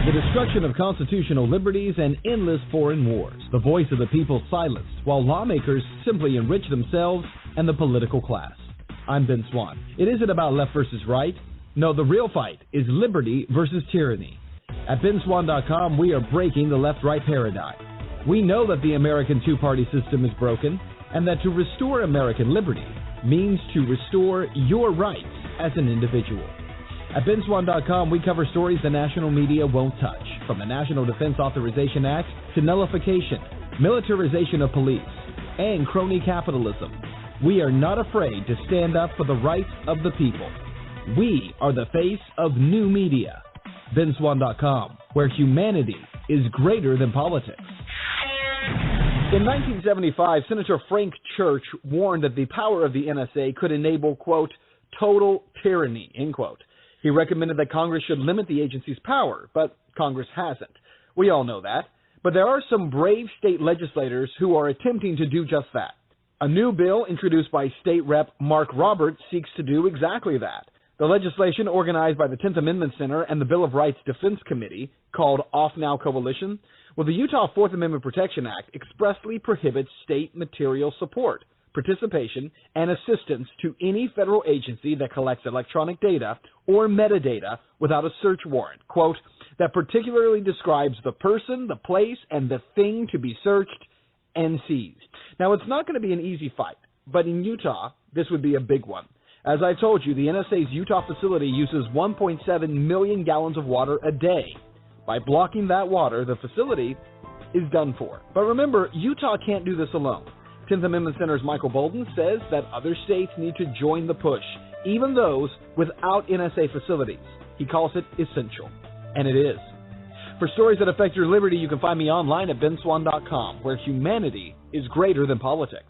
The destruction of constitutional liberties and endless foreign wars. The voice of the people silenced, while lawmakers simply enrich themselves and the political class. I'm Ben Swan. It isn't about left versus right. No, the real fight is liberty versus tyranny. At benswan.com, we are breaking the left-right paradigm. We know that the American two-party system is broken, and that to restore American liberty means to restore your rights as an individual. At benswan.com, we cover stories the national media won't touch, from the National Defense Authorization Act to nullification, militarization of police, and crony capitalism. We are not afraid to stand up for the rights of the people. We are the face of new media. benswan.com, where humanity is greater than politics. In 1975, Senator Frank Church warned that the power of the NSA could enable, quote, total tyranny, end quote. He recommended that Congress should limit the agency's power, but Congress hasn't. We all know that. But there are some brave state legislators who are attempting to do just that. A new bill introduced by State Rep. Mark Roberts seeks to do exactly that. The legislation, organized by the 10th Amendment Center and the Bill of Rights Defense Committee, called Off Now Coalition, well, the Utah Fourth Amendment Protection Act expressly prohibits state material support, participation, and assistance to any federal agency that collects electronic data or metadata without a search warrant, quote, that particularly describes the person, the place, and the thing to be searched and seized. Now, it's not going to be an easy fight, but in Utah, this would be a big one. As I told you, the NSA's Utah facility uses 1.7 million gallons of water a day. By blocking that water, the facility is done for. But remember, Utah can't do this alone. 10th Amendment Center's Michael Bolden says that other states need to join the push, even those without NSA facilities. He calls it essential, and it is. For stories that affect your liberty, you can find me online at benswan.com, where humanity is greater than politics.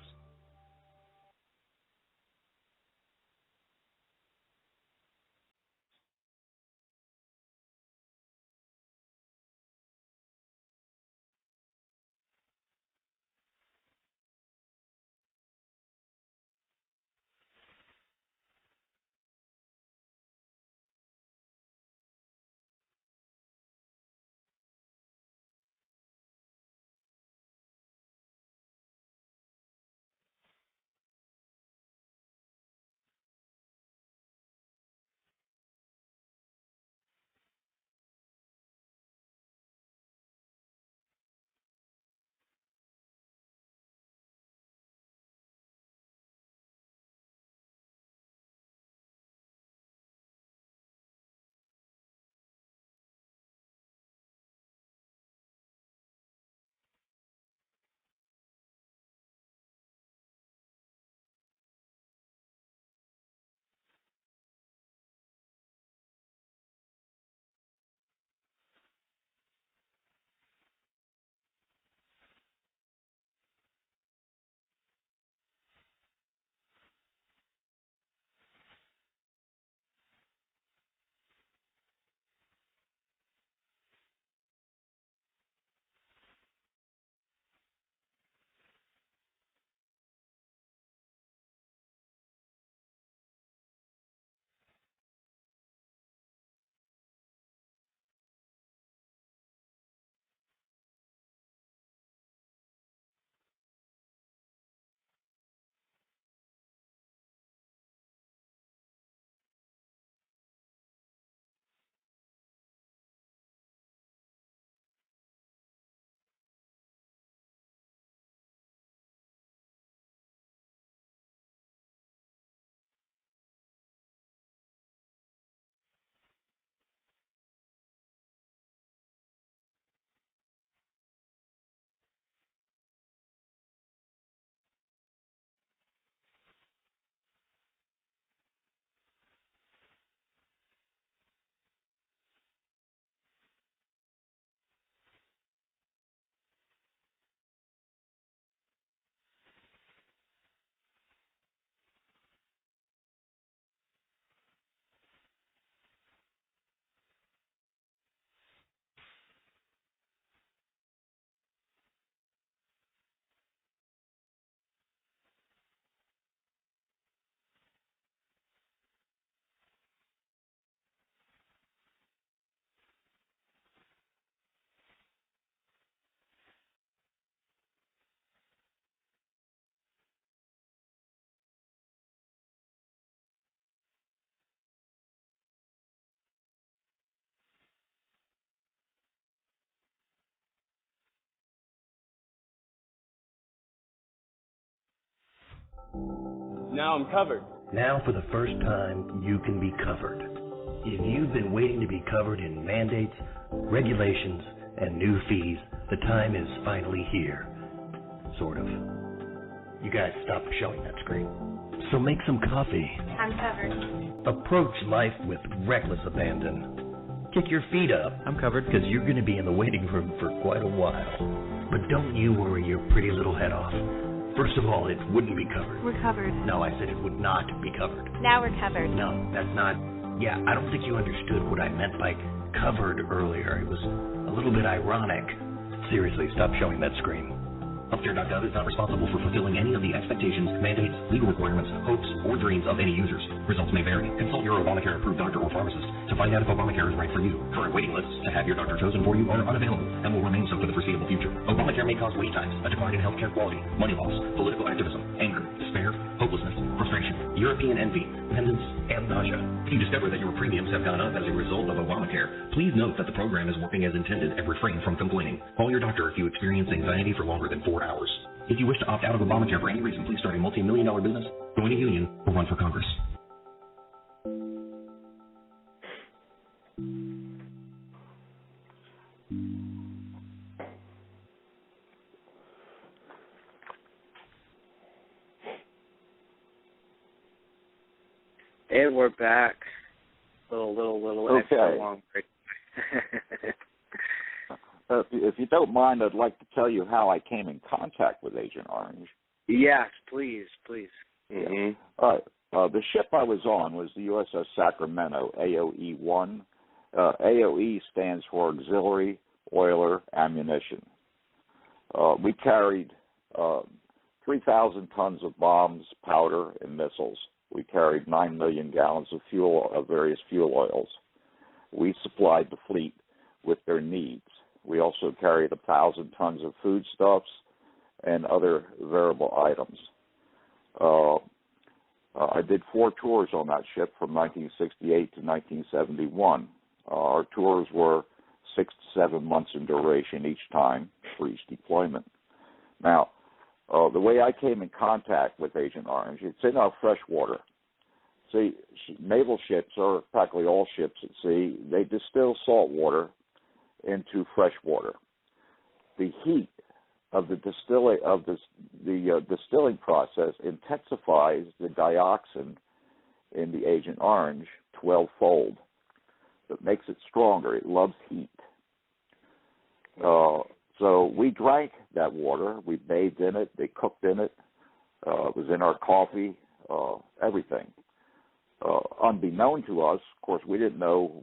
Now I'm covered. Now, for the first time, you can be covered. If you've been waiting to be covered in mandates, regulations, and new fees, the time is finally here. Sort of. You guys stop showing that screen. So make some coffee. I'm covered. Approach life with reckless abandon. Kick your feet up. I'm covered. Because you're going to be in the waiting room for quite a while. But don't you worry your pretty little head off. First of all, it wouldn't be covered. We're covered. No, I said it would not be covered. Now we're covered. No, that's not... Yeah, I don't think you understood what I meant by covered earlier. It was a little bit ironic. Seriously, stop showing that screen. Healthcare.gov is not responsible for fulfilling any of the expectations, mandates, legal requirements, hopes, or dreams of any users. Results may vary. Consult your Obamacare-approved doctor or pharmacist to find out if Obamacare is right for you. Current waiting lists to have your doctor chosen for you are unavailable and will remain so for the foreseeable future. Obamacare may cause wait times, a decline in healthcare quality, money loss, political activism, anger, despair, hopelessness, frustration, European envy, dependence, and nausea. If you discover that your premiums have gone up as a result of Obamacare, please note that the program is working as intended and refrain from complaining. Call your doctor if you experience anxiety for longer than 4 hours. If you wish to opt out of Obamacare for any reason, please start a multi-million-dollar business, join a union, or run for Congress. And we're back. Little extra long break. If you don't mind, I'd like to tell you how I came in contact with Agent Orange. Yes, please. Mm-hmm. All right. The ship I was on was the USS Sacramento, AOE-1. AOE stands for Auxiliary Oiler Ammunition. We carried 3,000 tons of bombs, powder, and missiles. We carried 9 million gallons of fuel, of various fuel oils. We supplied the fleet with their needs. We also carried 1,000 tons of foodstuffs and other variable items. I did 4 tours on that ship from 1968 to 1971. Our tours were 6 to 7 months in duration each time for each deployment. Now, the way I came in contact with Agent Orange, it's in our fresh water. See, naval ships, or practically all ships at sea, they distill salt water into fresh water. The heat of the distilling process intensifies the dioxin in the Agent Orange 12-fold. It makes it stronger. It loves heat. So we drank that water. We bathed in it. They cooked in it. It was in our coffee, everything. Unbeknown to us, of course, we didn't know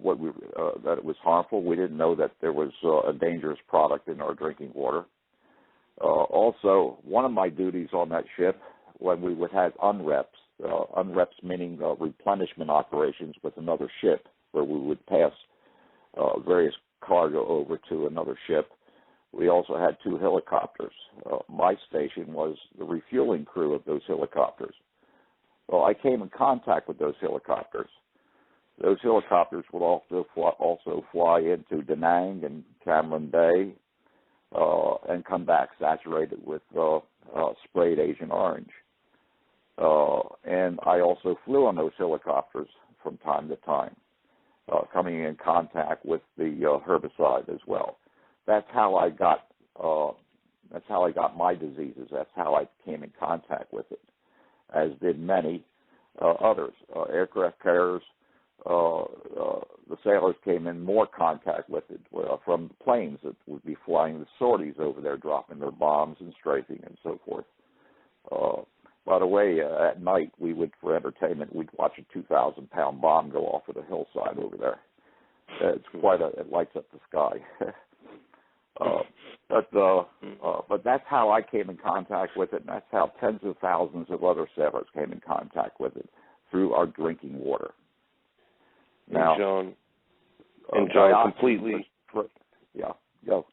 that it was harmful. We didn't know that there was a dangerous product in our drinking water. Also, one of my duties on that ship, when we would have unreps meaning replenishment operations with another ship, where we would pass various cargo over to another ship. We also had 2 helicopters. My station was the refueling crew of those helicopters. Well, I came in contact with those helicopters. Those helicopters would also fly into Da Nang and Cameron Bay and come back saturated with sprayed Agent Orange. And I also flew on those helicopters from time to time, coming in contact with the herbicide as well. That's how I got my diseases. That's how I came in contact with it, as did many others. Aircraft carriers, the sailors came in more contact with it from planes that would be flying the sorties over there, dropping their bombs and strafing and so forth. By the way, at night, we would, for entertainment, we'd watch a 2,000-pound bomb go off at a hillside over there. It lights up the sky. But that's how I came in contact with it, and that's how tens of thousands of other sailors came in contact with it, through our drinking water. Now, John, completely. Yeah, go.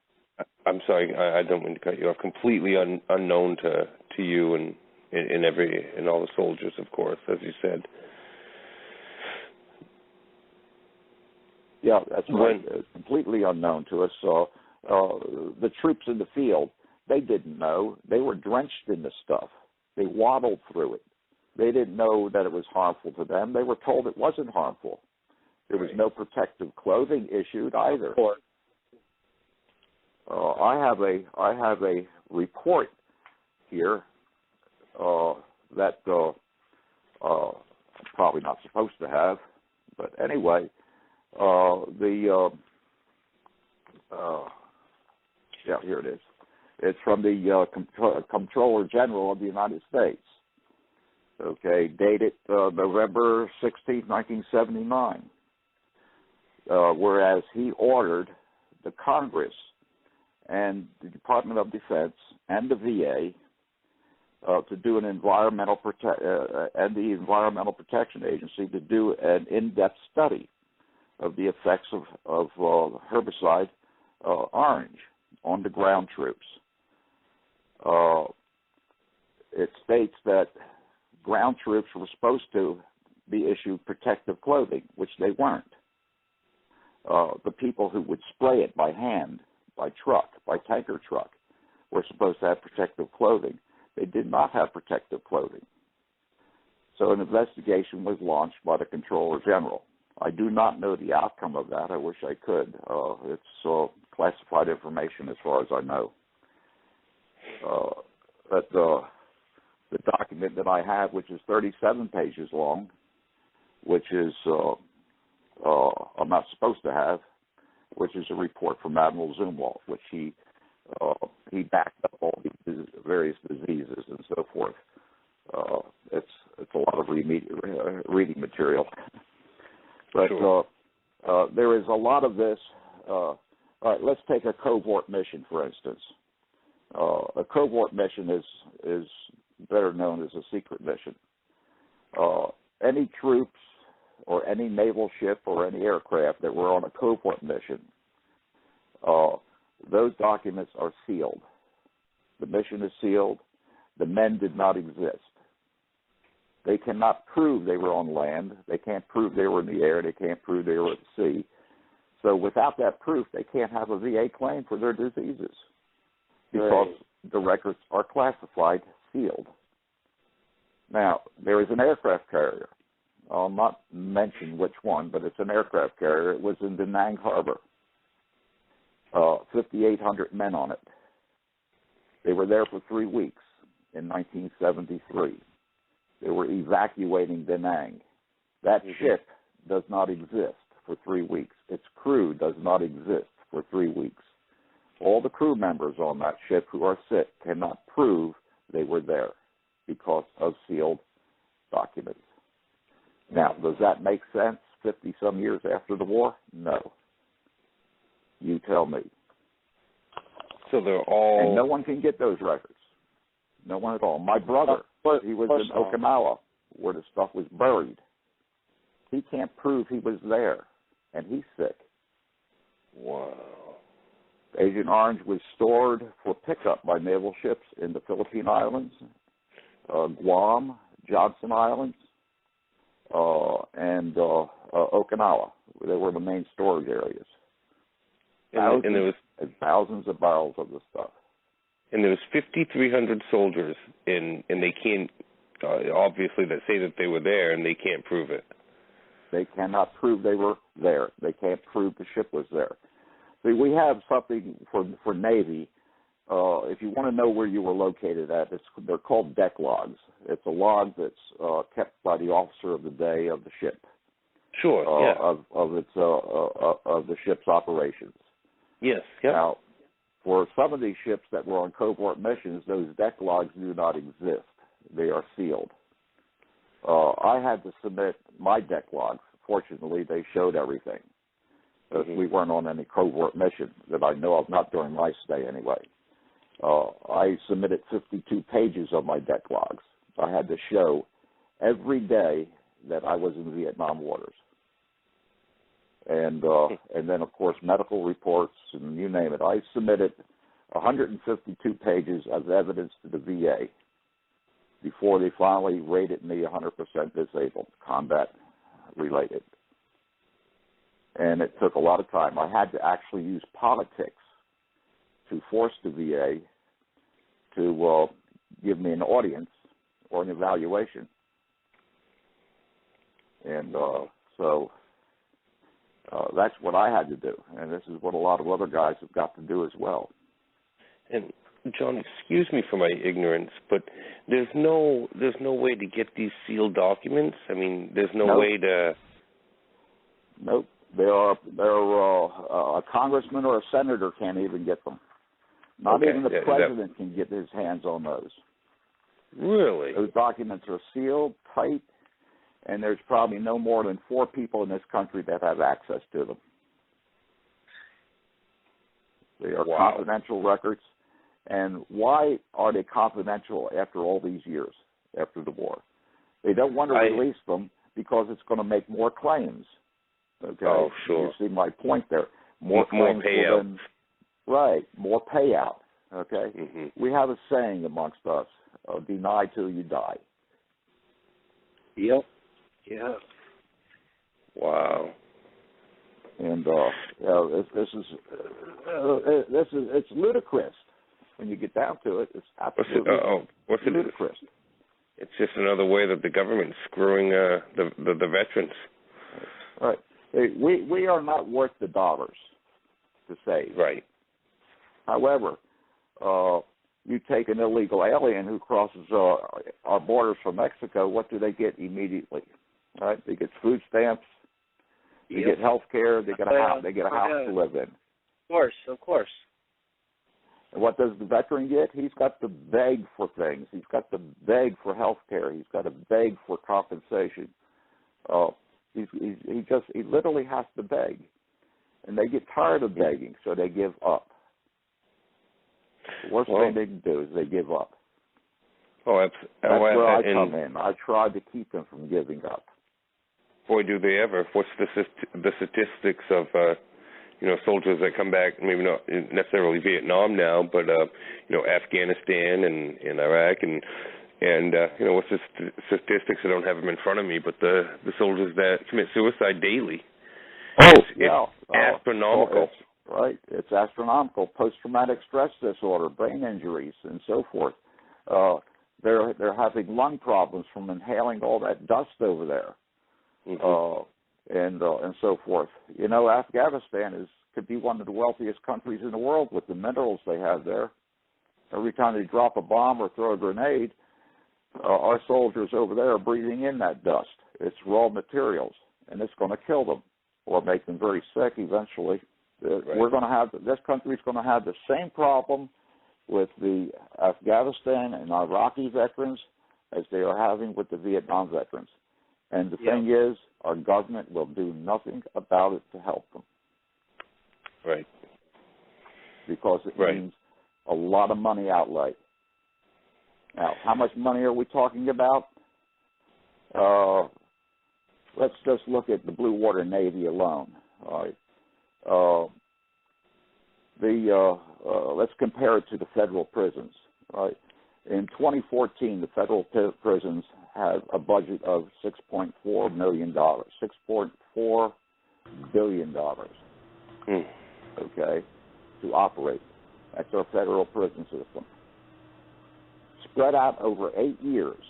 I'm sorry, I don't mean to cut you off. Completely unknown to you and in all the soldiers, of course, as you said. Yeah, that's right. Completely unknown to us. The troops in the field, they didn't know. They were drenched in the stuff. They waddled through it. They didn't know that it was harmful to them. They were told it wasn't harmful. There was no protective clothing issued either. I have a report here that I'm probably not supposed to have, but anyway, here it is. It's from the Comptroller General of the United States. Okay, dated November 16, 1979. Whereas he ordered the Congress and the Department of Defense and the VA to do an and the Environmental Protection Agency to do an in-depth study of the effects of herbicide orange on the ground troops. It states that ground troops were supposed to be issued protective clothing, which they weren't. The people who would spray it by hand, by truck, by tanker truck, were supposed to have protective clothing. They did not have protective clothing. So an investigation was launched by the Comptroller General. I do not know the outcome of that. I wish I could. It's classified information as far as I know. But the document that I have, which is 37 pages long, which is I'm not supposed to have, which is a report from Admiral Zumwalt, which he backed up all these various diseases and so forth. It's a lot of reading material. But sure. There is a lot of this. All right, let's take a covert mission, for instance. A covert mission is better known as a secret mission. Any troops or any naval ship or any aircraft that were on a covert mission, those documents are sealed. The mission is sealed. The men did not exist. They cannot prove they were on land. They can't prove they were in the air. They can't prove they were at sea. So without that proof, they can't have a VA claim for their diseases because the records are classified, sealed. Now, there is an aircraft carrier. I'll not mention which one, but it's an aircraft carrier. It was in Da Nang Harbor. 5,800 men on it. They were there for 3 weeks in 1973. They were evacuating Da Nang. That ship does not exist for 3 weeks. Its crew does not exist for 3 weeks. All the crew members on that ship who are sick cannot prove they were there because of sealed documents. Now, does that make sense 50-some years after the war? No. You tell me. So they're all... And no one can get those records. No one at all. My brother, he was in Okinawa where the stuff was buried. He can't prove he was there, and he's sick. Wow. Agent Orange was stored for pickup by naval ships in the Philippine Islands, Guam, Johnson Islands, and Okinawa. They were the main storage areas. And there was thousands of barrels of the stuff. And there was 5,300 soldiers, and they can't, obviously, that say that they were there, and they can't prove it. They cannot prove they were there. They can't prove the ship was there. See, we have something for Navy. If you want to know where you were located at, they're called deck logs. It's a log that's kept by the officer of the day of the ship. Sure. Yeah. Of the ship's operations. Yes. Yeah. Now, for some of these ships that were on covert missions, those deck logs do not exist. They are sealed. I had to submit my deck logs. Fortunately, they showed everything. We weren't on any covert mission that I know of, not during my stay anyway. I submitted 52 pages of my deck logs. I had to show every day that I was in Vietnam waters. And then, of course, medical reports and you name it. I submitted 152 pages of evidence to the VA before they finally rated me 100% disabled, combat-related. And it took a lot of time. I had to actually use politics to force the VA to give me an audience for an evaluation. And so that's what I had to do, and this is what a lot of other guys have got to do as well. And John, excuse me for my ignorance, but there's no way to get these sealed documents. I mean, there's no way to. Nope. A congressman or a senator can't even get them. Not even the president can get his hands on those. Really? Those documents are sealed, tight, and there's probably no more than 4 people in this country that have access to them. They are confidential records. And why are they confidential after all these years, after the war? They don't want to release them because it's going to make more claims. Okay? Oh, sure. You see my point there. More claims. More payout. Right, more payout. Okay? Mm-hmm. We have a saying amongst us, deny till you die. Yep. Yeah. Wow. And it's ludicrous. When you get down to it, it's absolutely ludicrous. It's just another way that the government's screwing the veterans. Right. We are not worth the dollars to save. Right. However, you take an illegal alien who crosses our borders from Mexico, what do they get immediately? Right? They get food stamps. They get health care. They get a house. They get a house to live in. Of course. And what does the veteran get? He's got to beg for things. He's got to beg for health care. He's got to beg for compensation. He literally has to beg. And they get tired of begging, so they give up. The worst thing they can do is they give up. That's where I come in. I try to keep them from giving up. Boy, do they ever. What's the statistics of soldiers that come back, maybe not necessarily Vietnam now, but Afghanistan and Iraq and what's the statistics? I don't have them in front of me, but the soldiers that commit suicide daily. It's astronomical. It's astronomical. Post-traumatic stress disorder, brain injuries, and so forth. They're having lung problems from inhaling all that dust over there. Mm-hmm. And so forth. Afghanistan could be one of the wealthiest countries in the world with the minerals they have there. Every time they drop a bomb or throw a grenade, our soldiers over there are breathing in that dust. It's raw materials, and it's going to kill them or make them very sick eventually. We're going to have this country's going to have the same problem with the Afghanistan and Iraqi veterans as they are having with the Vietnam veterans. And the thing is, our government will do nothing about it to help them. Right. Because it means a lot of money outlay. Now, how much money are we talking about? Let's just look at the Blue Water Navy alone. All right. Let's compare it to the federal prisons. Right. In 2014, the federal prisons had a budget of $6.4 million, $6.4 billion, okay, to operate. That's our federal prison system. Spread out over 8 years,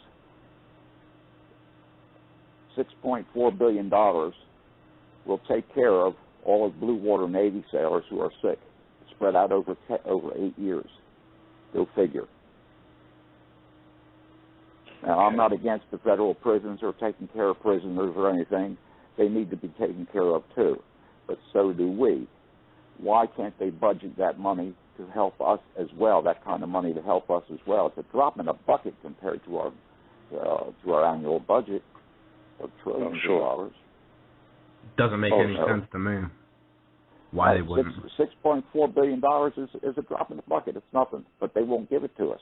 $6.4 billion will take care of all of Blue Water Navy sailors who are sick. Spread out over 8 years. Go figure. Now, I'm not against the federal prisons or taking care of prisoners or anything. They need to be taken care of, too. But so do we. Why can't they budget that money to help us as well, that kind of money to help us as well? It's a drop in a bucket compared to our annual budget of trillions of dollars. Doesn't make any sense to me. Why they wouldn't? $6.4 billion is a drop in the bucket. It's nothing. But they won't give it to us.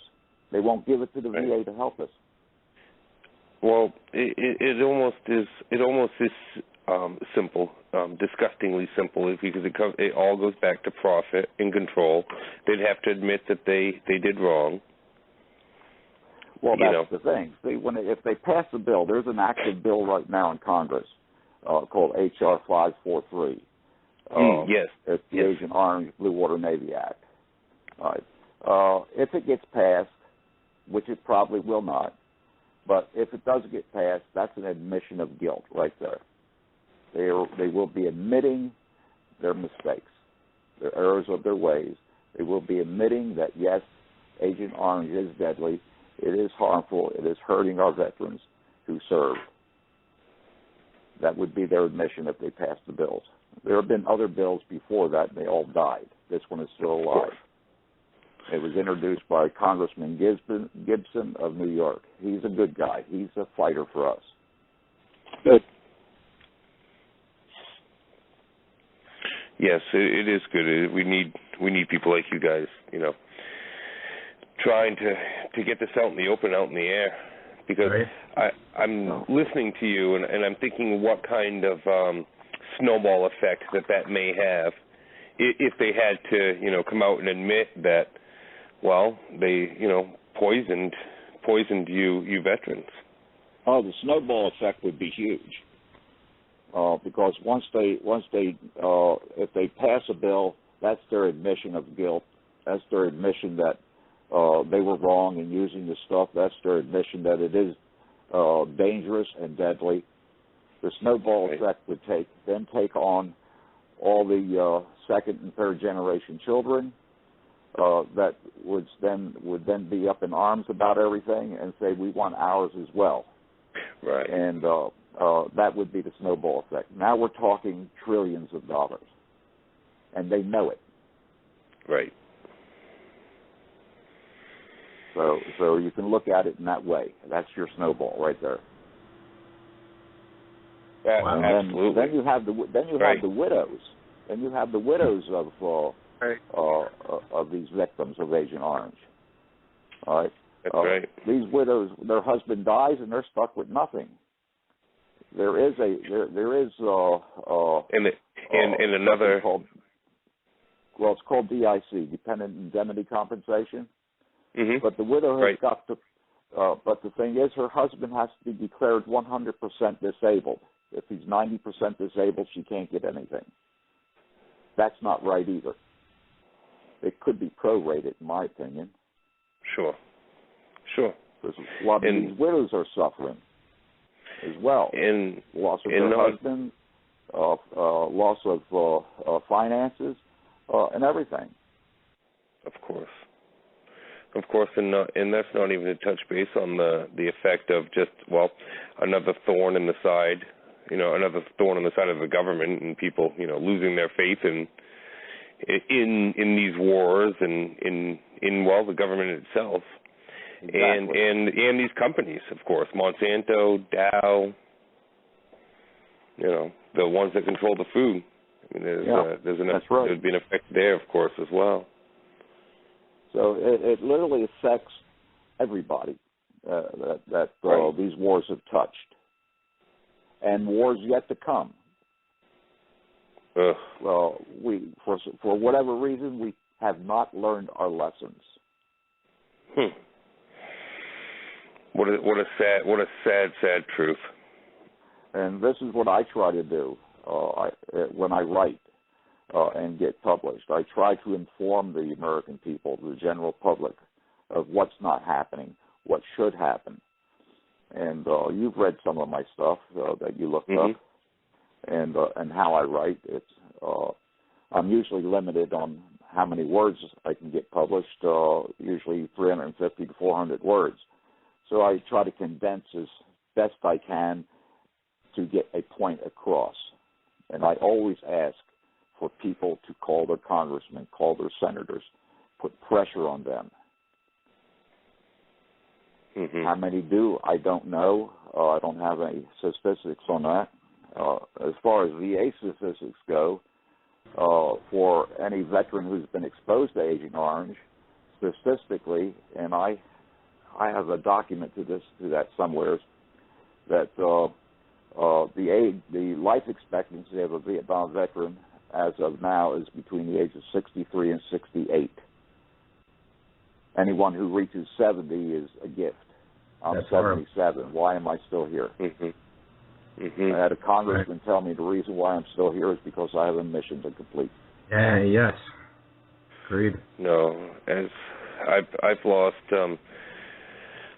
They won't give it to the VA to help us. Well, it almost is simple, disgustingly simple, because it all goes back to profit and control. They'd have to admit that they did wrong. Well, that's the thing. If they pass a bill, there's an active bill right now in Congress called H.R. 543. Yes. It's the Agent Orange Blue Water Navy Act. Right. If it gets passed, which it probably will not, But if it does get passed, that's an admission of guilt right there. They will be admitting their mistakes, their errors of their ways. They will be admitting that, yes, Agent Orange is deadly, it is harmful, it is hurting our veterans who served. That would be their admission if they passed the bills. There have been other bills before that, and they all died. This one is still alive. It was introduced by Congressman Gibson of New York. He's a good guy. He's a fighter for us. Good. Yes, it is good. We need people like you guys, trying to get this out in the open, out in the air. Because right. I'm listening to you, and I'm thinking what kind of snowball effect that may have if they had to, come out and admit that, well, they, poisoned you veterans. Oh, the snowball effect would be huge. Because once they if they pass a bill, that's their admission of guilt. That's their admission that they were wrong in using the stuff. That's their admission that it is dangerous and deadly. The snowball effect would take on all the second and third generation children that would then be up in arms about everything and say we want ours as well. Right. And that would be the snowball effect. Now we're talking trillions of dollars, and they know it. Right. So you can look at it in that way. That's your snowball right there. And absolutely. Then you have the widows. Then you have the widows of these victims of Agent Orange. All right. That's right. These widows, their husband dies, and they're stuck with nothing. There is another called, it's called DIC, Dependent Indemnity Compensation. Mm-hmm. But the widow has got to. But the thing is, her husband has to be declared 100% disabled. If he's 90% disabled, she can't get anything. That's not right either. It could be prorated, in my opinion. Sure. Because a lot of these widows are suffering as well. Loss of their husband, loss of finances, and everything. Of course, and that's not even to touch base on the effect of just, another thorn in the side, another thorn in the side of the government and people, losing their faith in these wars and in the government itself. Exactly. And these companies, of course, Monsanto, Dow, the ones that control the food. I mean, there'd be an effect there, of course, as well. So it literally affects everybody that these wars have touched, and wars yet to come. Well, we for whatever reason we have not learned our lessons. What a sad truth. And this is what I try to do when I write and get published. I try to inform the American people, the general public, of what's not happening, what should happen. And you've read some of my stuff that you looked up, and how I write. I'm usually limited on how many words I can get published. Usually 350 to 400 words. So I try to condense as best I can to get a point across. And I always ask for people to call their congressmen, call their senators, put pressure on them. How many do? I don't know. I don't have any statistics on that. As far as VA statistics go, for any veteran who's been exposed to Agent Orange, statistically, and I have a document to that somewhere, that the life expectancy of a Vietnam veteran as of now is between the ages of 63 and 68. Anyone who reaches 70 is a gift. I'm 77. Horrible. Why am I still here? I had a congressman tell me the reason why I'm still here is because I have a mission to complete. Yes. Agreed. No, as I've lost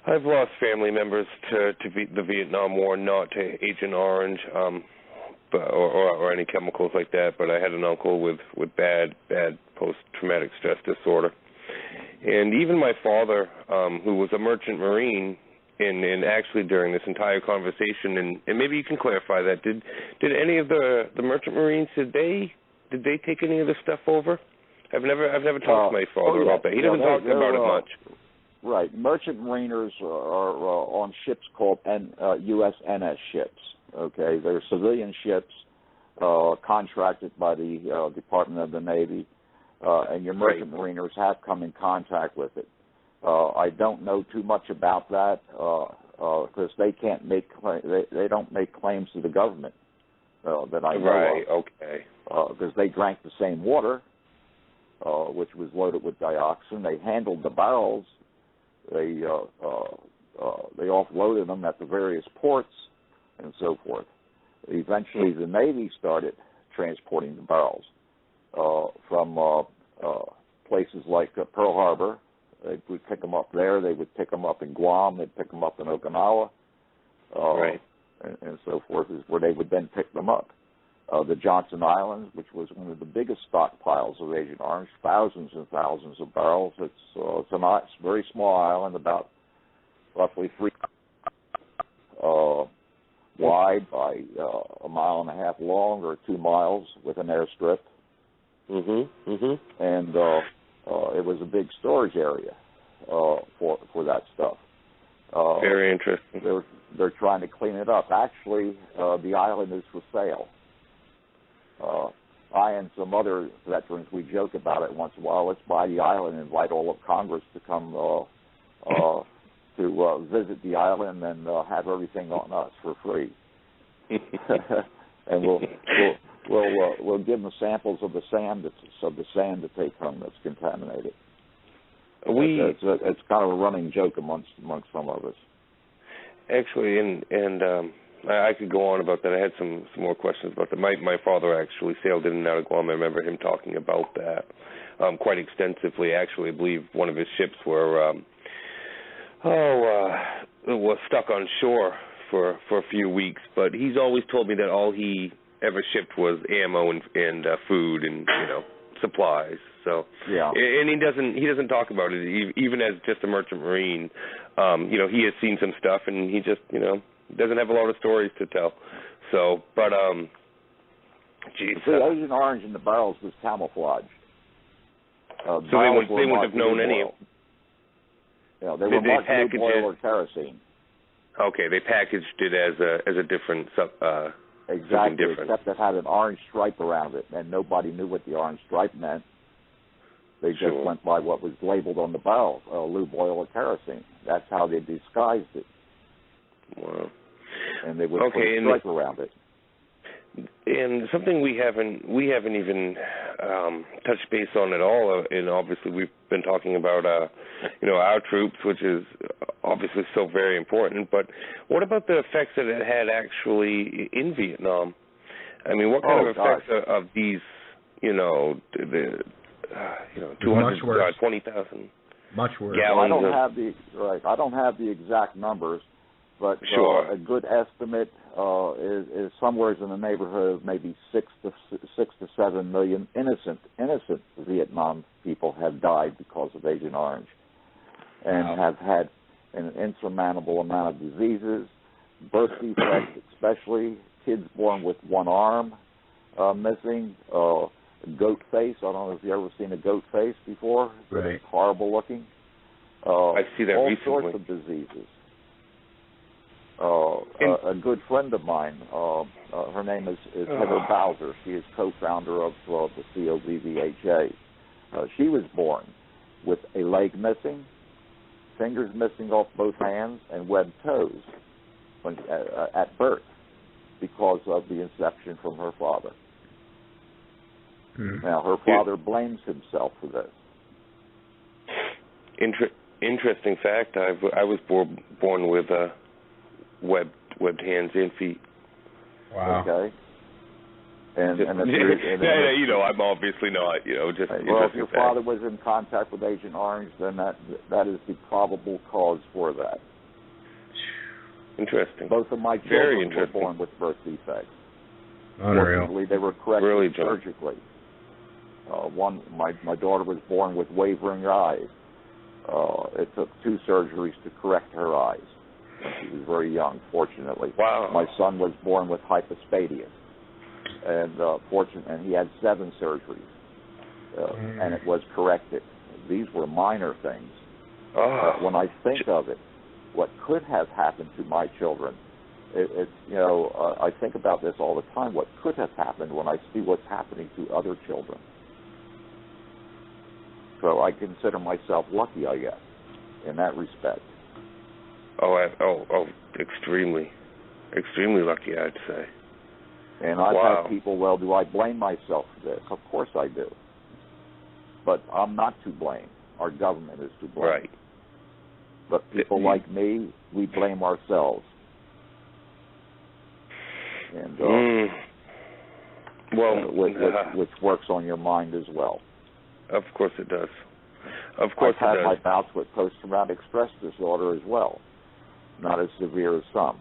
I've lost family members to the Vietnam War, not to Agent Orange, or any chemicals like that. But I had an uncle with bad post-traumatic stress disorder, and even my father, who was a merchant marine, and actually during this entire conversation, and maybe you can clarify that. Did any of the merchant marines did they take any of the stuff over? I've never talked to my father about that. He doesn't talk about it much. Right. Merchant mariners are on ships called USNS ships. Okay, they're civilian ships contracted by the Department of the Navy, and your merchant mariners have come in contact with it. I don't know too much about that because they can't make they don't make claims to the government that I know of. Right. Okay. Because they drank the same water, which was loaded with dioxin. They handled the barrels. They offloaded them at the various ports and so forth. Eventually, the Navy started transporting the barrels from places like Pearl Harbor. They would pick them up there. They would pick them up in Guam. They'd pick them up in Okinawa, and so forth, is where they would then pick them up. The Johnson Islands, which was one of the biggest stockpiles of Agent Orange, thousands and thousands of barrels. It's a very small island, about roughly 3 wide by a mile and a half long, or 2 miles with an airstrip. And it was a big storage area for that stuff. Very interesting. They're trying to clean it up. Actually, the island is for sale. I and some other veterans, we joke about it once in a while. Let's buy the island and invite all of Congress to come to visit the island and have everything on us for free. And we'll give them samples of the sand that they come that's contaminated. It's kind of a running joke amongst some of us. Actually, and I could go on about that. I had some more questions about that. My father actually sailed in and out of Guam. I remember him talking about that quite extensively. Actually, I believe one of his ships was stuck on shore for a few weeks. But he's always told me that all he ever shipped was ammo and food and supplies. So and he doesn't talk about it even as just a merchant marine. He has seen some stuff, and he just doesn't have a lot of stories to tell. So, but geez. See, Agent Orange in the barrels was camouflage. So they wouldn't have known any of. Yeah, they were marked lube oil or kerosene. Okay, they packaged it as a different exactly, different. Except it had an orange stripe around it, and nobody knew what the orange stripe meant. They just went by what was labeled on the barrel, lube oil or kerosene. That's how they disguised it. Wow. And they would put a stripe around it. And something we haven't even touched base on at all, and obviously we've been talking about our troops, which is obviously so very important. But what about the effects that it had actually in Vietnam? I mean, what kind of effects of these 220,000 much worse. gallons? I don't have the exact numbers. But a good estimate is somewhere in the neighborhood of maybe 6 to 7 million innocent Vietnam people have died because of Agent Orange, and have had an insurmountable amount of diseases, birth defects, especially kids born with one arm missing, goat face. I don't know if you've ever seen a goat face before. Right. It's horrible looking. I see that all recently. All sorts of diseases. A good friend of mine, her name is Heather Bowser. She is co-founder of the COVVHA. She was born with a leg missing, fingers missing off both hands, and webbed toes at birth because of the inception from her father. Now, her father blames himself for this. Interesting fact. I was born with webbed hands and feet. Wow. Okay. And I'm obviously not. Just. Well, if your father was in contact with Agent Orange, then that is the probable cause for that. Interesting. Both of my children were born with birth defects. Unreal. Fortunately, they were corrected surgically. My daughter was born with wavering eyes. It took 2 surgeries to correct her eyes. She was very young, fortunately. Wow. My son was born with hypospadias, and he had 7 surgeries, and it was corrected. These were minor things. When I think of it, what could have happened to my children, I think about this all the time. What could have happened when I see what's happening to other children? So I consider myself lucky, I guess, in that respect. Extremely lucky, I'd say. And I've had people, well, do I blame myself for this? Of course I do. But I'm not to blame. Our government is to blame. Right. But people like me, we blame ourselves. And which works on your mind as well. Of course it does. Of course I've had my bouts with post-traumatic stress disorder as well. Not as severe as some.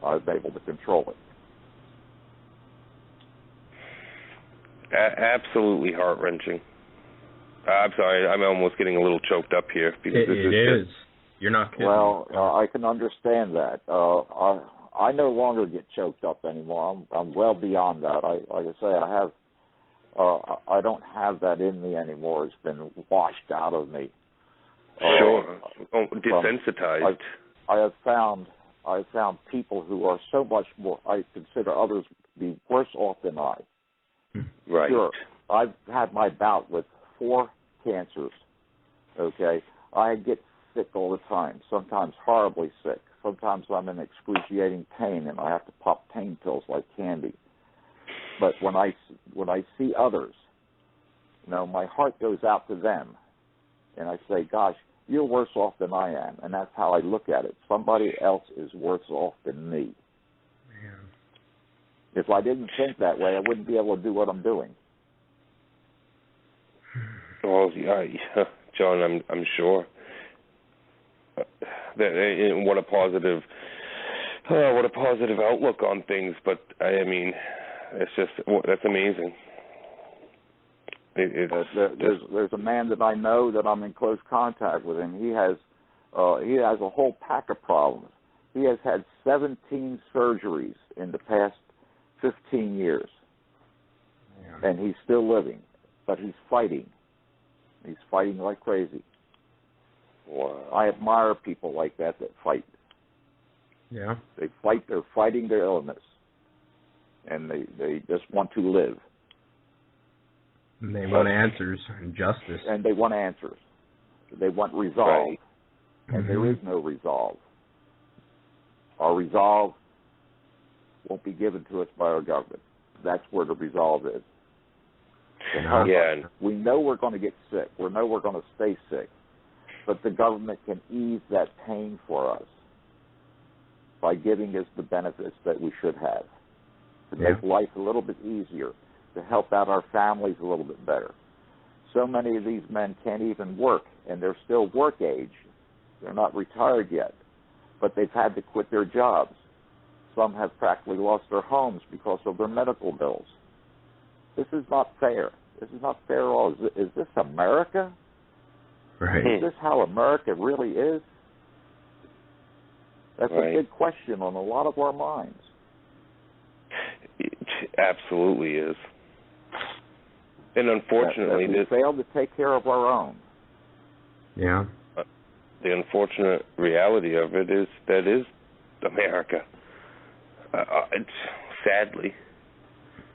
I was able to control it. Absolutely heart-wrenching. I'm sorry, I'm almost getting a little choked up here. Because it is. You're not kidding. Well, I can understand that. I no longer get choked up anymore. I'm well beyond that. Like I say, I don't have that in me anymore. It's been washed out of me. Sure. Desensitized. I have found people who are so much more. I consider others to be worse off than I. Right. Sure. I've had my bout with 4 cancers. Okay. I get sick all the time. Sometimes horribly sick. Sometimes I'm in excruciating pain and I have to pop pain pills like candy. But when I see others, my heart goes out to them, and I say, "Gosh, you're worse off than I am," and that's how I look at it. Somebody else is worse off than me. Man. If I didn't think that way, I wouldn't be able to do what I'm doing. Oh, yeah, John, I'm sure. What a positive outlook on things. But I mean, it's just that's amazing. There's a man that I know that I'm in close contact with, and he has a whole pack of problems. He has had 17 surgeries in the past 15 years, and he's still living, but he's fighting. He's fighting like crazy. Wow. I admire people like that fight. Yeah. They fight. They're fighting their illness, and they just want to live. And they want answers and justice. And they want answers. They want resolve. Right. And there is no resolve. Our resolve won't be given to us by our government. That's where the resolve is. We know we're going to get sick. We know we're going to stay sick. But the government can ease that pain for us by giving us the benefits that we should have, to make life a little bit easier, to help out our families a little bit better. So many of these men can't even work, and they're still work age. They're not retired yet, but they've had to quit their jobs. Some have practically lost their homes because of their medical bills. This is not fair. This is not fair at all. Is this America? Right. Is this how America really is? That's a big question on a lot of our minds. It absolutely is. And unfortunately, we failed to take care of our own. Yeah. The unfortunate reality of it is that is America. Sadly,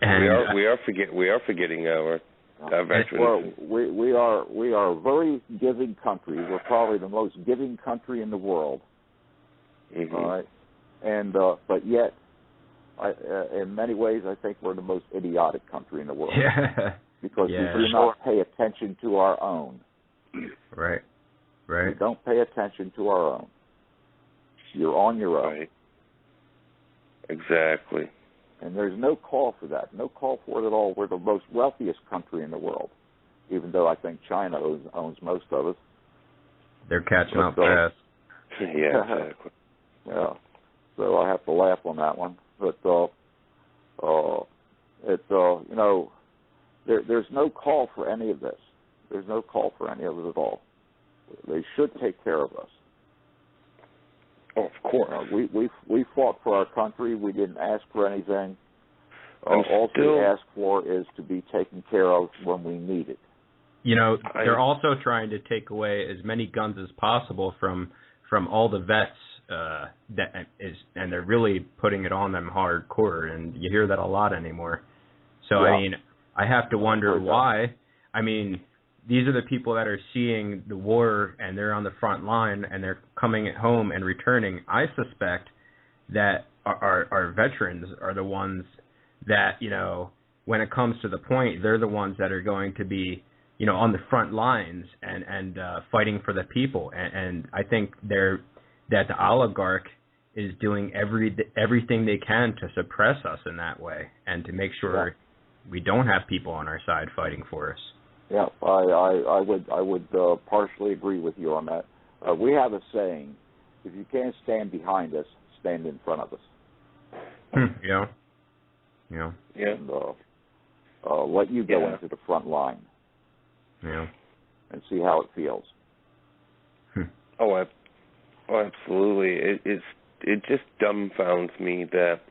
and we are forgetting our veterans. Well, we are a very giving country. We're probably the most giving country in the world. Mm-hmm. All right, and but yet, in many ways, I think we're the most idiotic country in the world. Yeah. Because we do not pay attention to our own. Right. Right. We don't pay attention to our own. You're on your own. Right. Exactly. And there's no call for that. No call for it at all. We're the most wealthiest country in the world, even though I think China owns most of us. They're catching up fast. Yeah, exactly. Yeah. so I have to laugh on that one. But there's no call for any of this. There's no call for any of it at all. They should take care of us. Oh, of course. We fought for our country. We didn't ask for anything. All we ask for is to be taken care of when we need it. They're also trying to take away as many guns as possible from all the vets, and they're really putting it on them hardcore, and you hear that a lot anymore. So, yeah. I have to wonder why. These are the people that are seeing the war, and they're on the front line, and they're coming home and returning. I suspect that our veterans are the ones that, when it comes to the point, they're the ones that are going to be, on the front lines and fighting for the people. And I think that the oligarch is doing everything they can to suppress us in that way and to make sure we don't have people on our side fighting for us. Yeah, I would partially agree with you on that. We have a saying: if you can't stand behind us, stand in front of us. Yeah. And let you go into the front line. Yeah. And see how it feels. Oh, absolutely. It just dumbfounds me that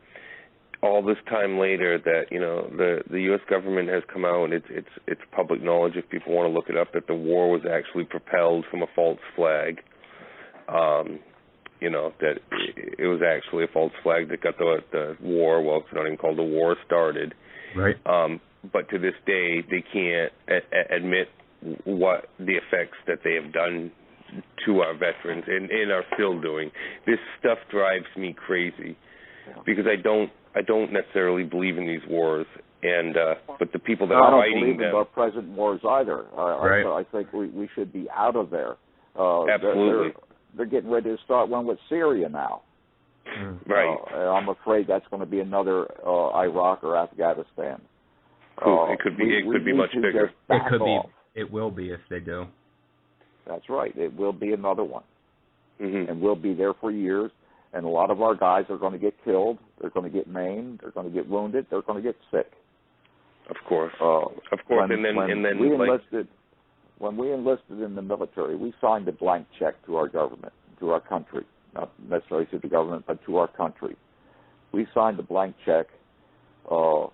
all this time later that the U.S. government has come out, and it's public knowledge if people want to look it up, that the war was actually propelled from a false flag. That it was actually a false flag that got the war. Well, it's not even called the war started. Right. But to this day, they can't admit what the effects that they have done to our veterans and are still doing. This stuff drives me crazy because I don't necessarily believe in these wars, and but the people that are fighting them. I don't believe in our present wars either. I think we should be out of there. Absolutely. They're getting ready to start one with Syria now. Right. I'm afraid that's going to be another Iraq or Afghanistan. It could be much bigger. It will be if they do. That's right. It will be another one. Mm-hmm. And we'll be there for years. And a lot of our guys are going to get killed. They're going to get maimed. They're going to get wounded. They're going to get sick. Of course. When we enlisted in the military, we signed a blank check to our government, to our country, not necessarily to the government, but to our country. We signed a blank check to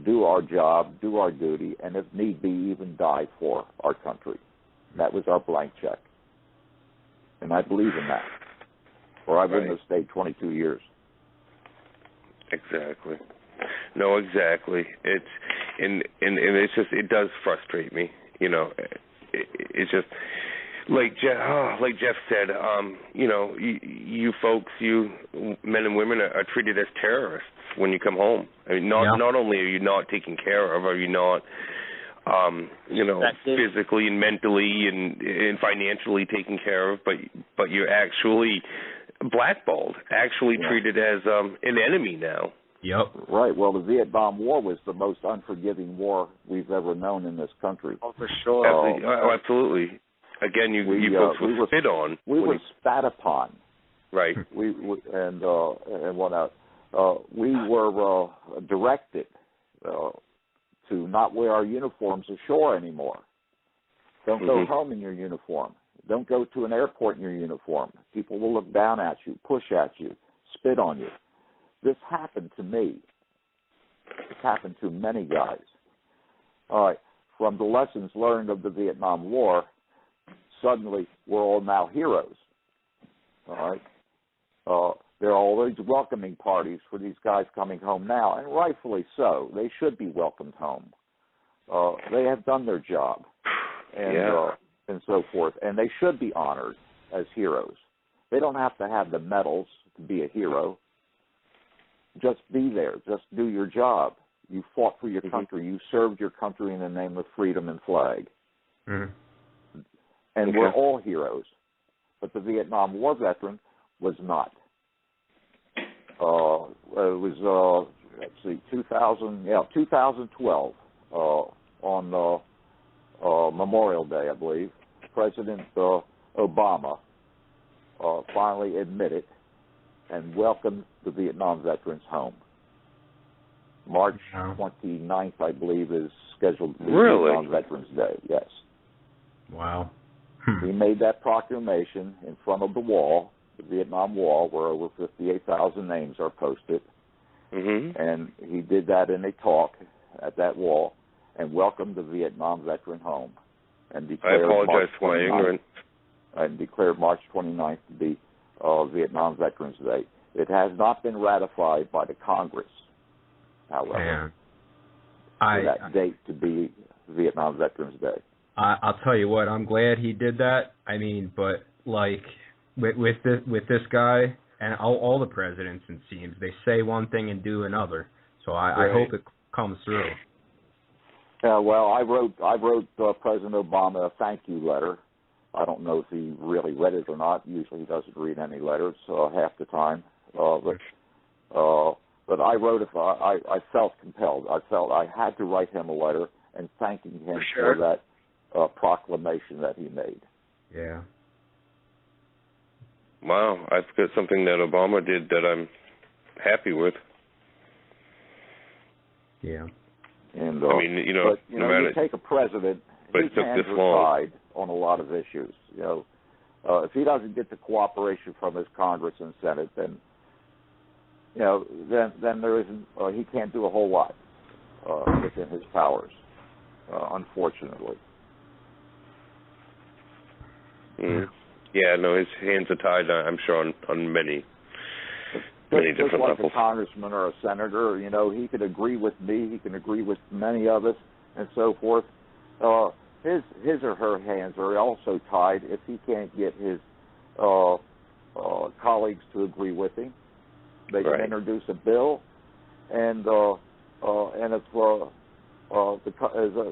do our job, do our duty, and if need be, even die for our country. That was our blank check. And I believe in that, or I wouldn't have stayed 22 years. Exactly. No, exactly. It does frustrate me. It's just like Jeff said. You folks, you men and women are treated as terrorists when you come home. Not only are you not taken care of, are you not, physically and mentally and financially taken care of, but you're actually blackballed, treated as an enemy now. Yep. Right. Well, the Vietnam War was the most unforgiving war we've ever known in this country. Oh, for sure. Absolutely. Again, you folks were spit on. We were spat upon. Right. We were directed to not wear our uniforms ashore anymore. Don't go home in your uniform. Don't go to an airport in your uniform. People will look down at you, push at you, spit on you. This happened to me. This happened to many guys. All right. From the lessons learned of the Vietnam War, suddenly we're all now heroes. All right. There are all these welcoming parties for these guys coming home now, and rightfully so. They should be welcomed home. They have done their job, and so forth, and they should be honored as heroes. They don't have to have the medals to be a hero. Just be there. Just do your job. You fought for your country. You served your country in the name of freedom and flag. And we're all heroes. But the Vietnam War veteran was not. It was, 2012, on Memorial Day, I believe, President Obama finally admitted and welcomed the Vietnam veterans home. March 29th, I believe, is scheduled to be Vietnam Veterans Day. Yes. Wow. He made that proclamation in front of the wall, the Vietnam Wall, where over 58,000 names are posted. Mm-hmm. And he did that in a talk at that wall and welcomed the Vietnam veteran home. And declared I apologize for my ignorance. And declared March 29th to be Vietnam Veterans Day. It has not been ratified by the Congress, however, for that date to be Vietnam Veterans Day. I'll tell you what, I'm glad he did that. I mean, but like with this guy and all the presidents, it seems they say one thing and do another. So I hope it comes through. Yeah, well, I wrote President Obama a thank you letter. I don't know if he really read it or not. Usually he doesn't read any letters half the time. But I wrote it. I felt compelled. I felt I had to write him a letter and thanking him for that proclamation that he made. Yeah. Wow, I've got something that Obama did that I'm happy with. Yeah. And I mean, but, you take a president, his hands are tied on a lot of issues. If he doesn't get the cooperation from his Congress and Senate, then then there isn't. He can't do a whole lot within his powers, unfortunately. Mm. Yeah, no, his hands are tied. I'm sure on many different like levels. A congressman or a senator, he could agree with me. He can agree with many of us, and so forth. His or her hands are also tied if he can't get his colleagues to agree with him. They can introduce a bill, and if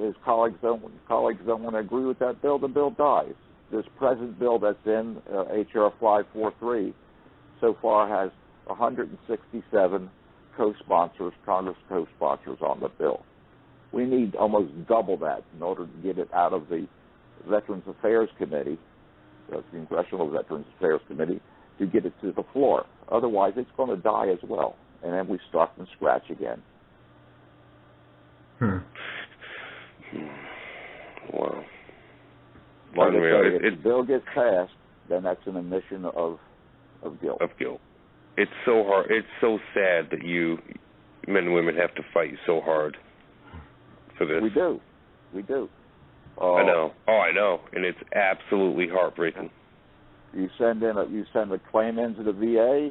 his colleagues don't want to agree with that bill, the bill dies. This present bill that's in H.R. 543 so far has 167 co-sponsors, Congress co-sponsors on the bill. We need almost double that in order to get it out of the Veterans Affairs Committee, the Congressional Veterans Affairs Committee, to get it to the floor. Otherwise, it's going to die as well, and then we start from scratch again. Wow. Like if the bill gets passed, then that's an admission of guilt. Of guilt. It's so hard. It's so sad that you men and women have to fight so hard for this. We do. I know. Oh, I know. And it's absolutely heartbreaking. You send a claim into the VA,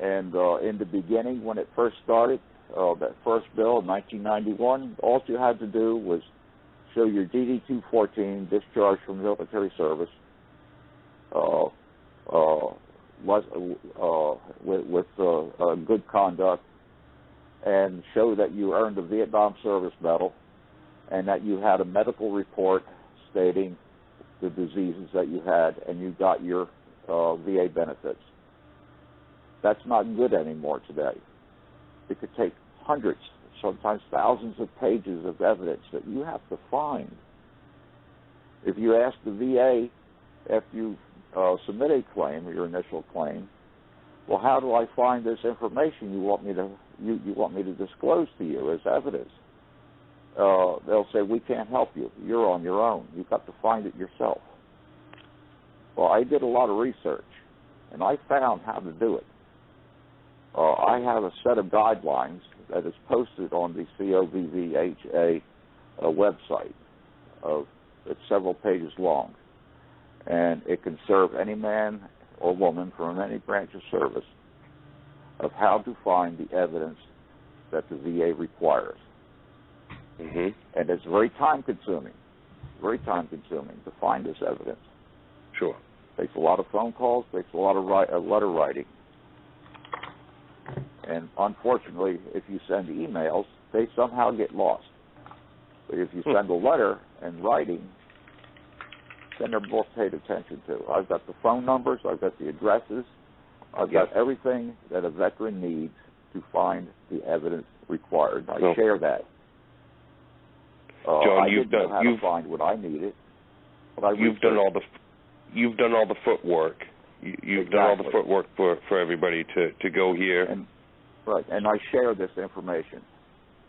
and in the beginning, when it first started, that first bill in 1991, all you had to do was show your DD-214 discharge from military service with good conduct, and show that you earned a Vietnam Service Medal, and that you had a medical report stating the diseases that you had, and you got your VA benefits. That's not good anymore today. It could take hundreds, sometimes thousands of pages of evidence that you have to find. If you ask the VA after you submit a claim, your initial claim, well, how do I find this information you want me to disclose to you as evidence? They'll say, we can't help you. You're on your own. You've got to find it yourself. Well, I did a lot of research, and I found how to do it. I have a set of guidelines that is posted on the COVVHA website. It's several pages long, and it can serve any man or woman from any branch of service of how to find the evidence that the VA requires. Mm-hmm. And it's very time-consuming to find this evidence. Sure. Takes a lot of phone calls, takes a lot of letter writing. And unfortunately, if you send emails, they somehow get lost. But if you send a letter and writing, then they're both paid attention to. I've got the phone numbers, I've got the addresses, I've got everything that a veteran needs to find the evidence required. I share that. John, I didn't know how to find what I needed. But you've done all the footwork. You've done all the footwork for everybody to go here. And I share this information.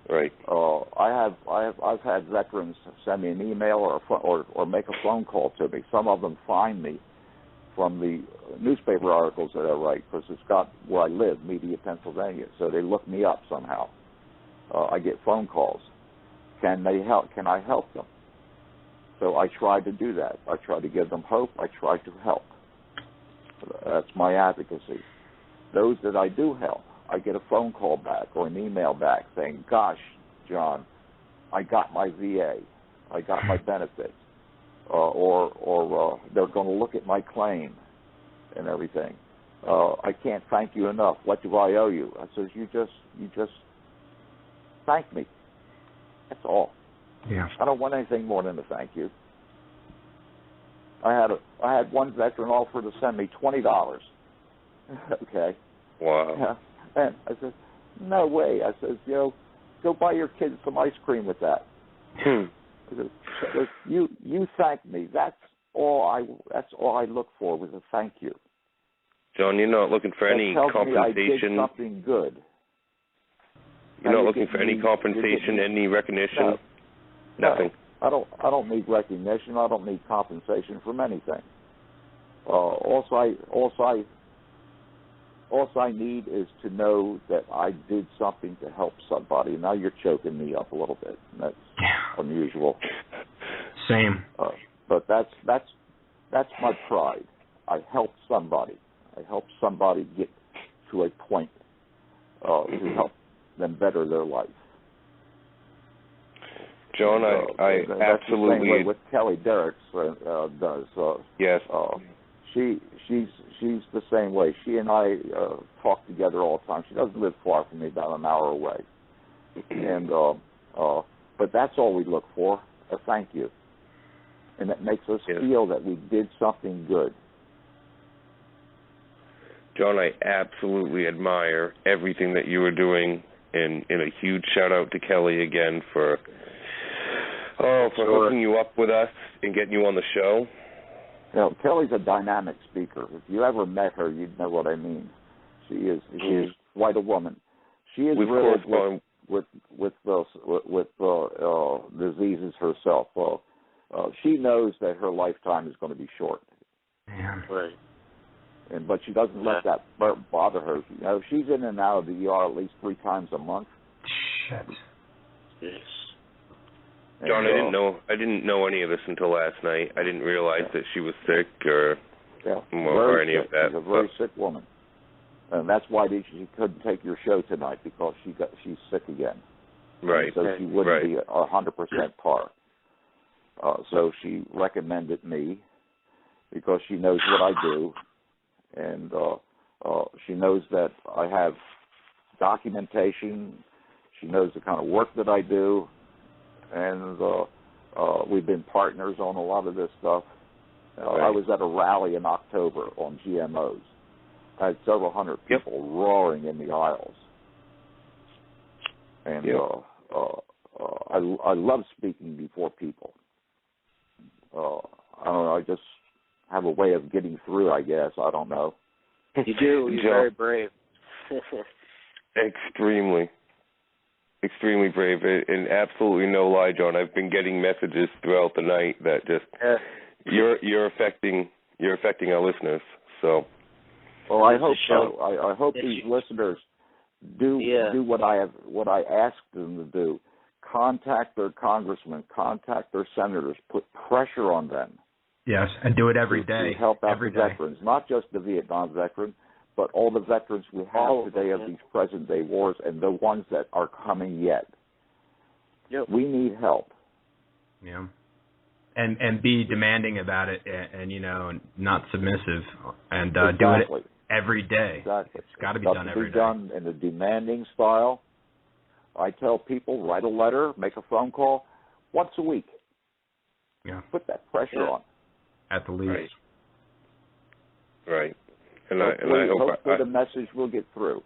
Right. I've had veterans send me an email or make a phone call to me. Some of them find me from the newspaper articles that I write, because it's got where I live, Media, Pennsylvania. So they look me up somehow. I get phone calls. Can they help? Can I help them? So I try to do that. I try to give them hope. I try to help. That's my advocacy. Those that I do help, I get a phone call back or an email back saying, gosh, John, I got my VA. I got my benefits. Or they're going to look at my claim and everything. I can't thank you enough. What do I owe you? I says, you just thank me. That's all. Yeah. I don't want anything more than a thank you. I had one veteran offer to send me $20. Okay. Wow. And I said, no way. I said, go buy your kids some ice cream with that. I said, you thank me. That's all I look for, was a thank you. John, you're not looking for any compensation. I did something good. You're not looking for any compensation, any recognition. No, nothing. I don't need recognition. I don't need compensation from anything. All I need is to know that I did something to help somebody. Now you're choking me up a little bit. That's unusual. Same. But that's my pride. I helped somebody. I helped somebody get to a point to help them better their life. John, I that's absolutely. The same way what Kelly Derricks does. Yes. She's the same way. She and I talk together all the time. She doesn't live far from me, about an hour away. And but that's all we look for, a thank you. And it makes us feel that we did something good. John, I absolutely admire everything that you are doing, and a huge shout out to Kelly again for hooking you up with us and getting you on the show. Kelly's a dynamic speaker. If you ever met her, you'd know what I mean. She is quite a woman. She is riddled with diseases herself. She knows that her lifetime is going to be short. Man. Right. But she doesn't let that bother her. She's in and out of the ER at least 3 times a month. Shit. Yes. John, I didn't know any of this until last night. I didn't realize that she was sick or any of that. She's a very sick woman, and that's why she couldn't take your show tonight, because she's sick again. Right. So she wouldn't be 100% par. So she recommended me because she knows what I do, and she knows that I have documentation. She knows the kind of work that I do. And we've been partners on a lot of this stuff. I was at a rally in October on GMOs. I had several hundred people roaring in the aisles. And I love speaking before people. I don't know, I just have a way of getting through, I guess. I don't know. You do. You're very brave. Extremely brave, and absolutely no lie, John. I've been getting messages throughout the night that just you're affecting our listeners. So, well, I hope so. I hope these listeners do what I asked them to do. Contact their congressmen, contact their senators, put pressure on them. Yes, and do it every day. To help out every the veterans, not just the Vietnam veteran, but all the veterans we have today of these present-day wars and the ones that are coming yet. Yep. We need help. Yeah. And be demanding about it, and not submissive, and do it every day. Exactly. It's got to be done every day. Done in a demanding style. I tell people, write a letter, make a phone call once a week. Yeah. Put that pressure on. At the least. Right. And hopefully the message will get through.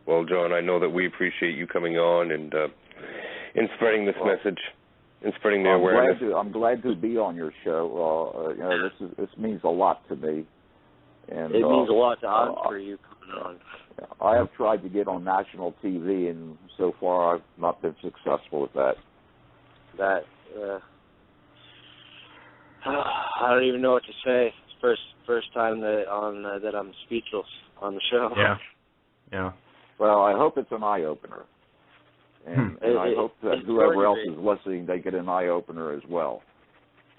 Well, John, I know that we appreciate you coming on and spreading this message. and spreading the awareness. I'm glad to be on your show. This means a lot to me. And, it means a lot to us for you coming on. I have tried to get on national TV, and so far I've not been successful with that. I don't even know what to say. It's first time that I'm speechless on the show. Yeah. Well, I hope it's an eye opener, and I hope that whoever else is listening, they get an eye opener as well.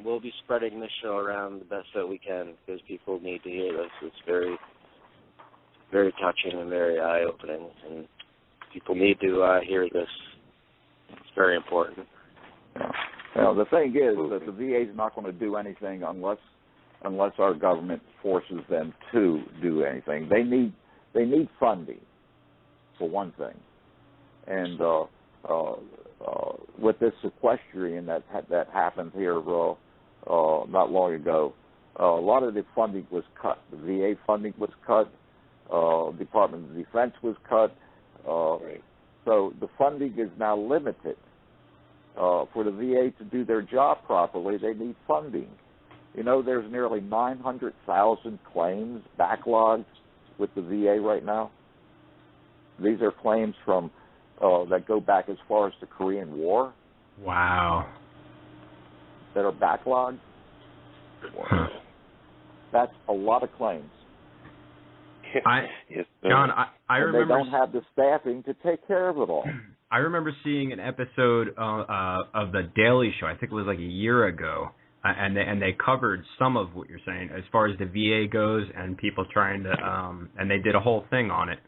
We'll be spreading this show around the best that we can because people need to hear this. It's very, very touching and very eye opening, and people need to hear this. It's very important. Yeah. Well, the thing is that the VA is not going to do anything unless our government forces them to do anything. They need funding, for one thing, and with this sequestration that happened here not long ago, a lot of the funding was cut. The VA funding was cut. Department of Defense was cut. Right. So the funding is now limited. For the VA to do their job properly, they need funding. You know, there's nearly 900,000 claims backlogged with the VA right now. These are claims from that go back as far as the Korean War. Wow. That are backlogged. That's a lot of claims. John, I remember they don't have the staffing to take care of it all. I remember seeing an episode of The Daily Show, I think it was like a year ago, and they covered some of what you're saying as far as the VA goes and people trying to, and they did a whole thing on it.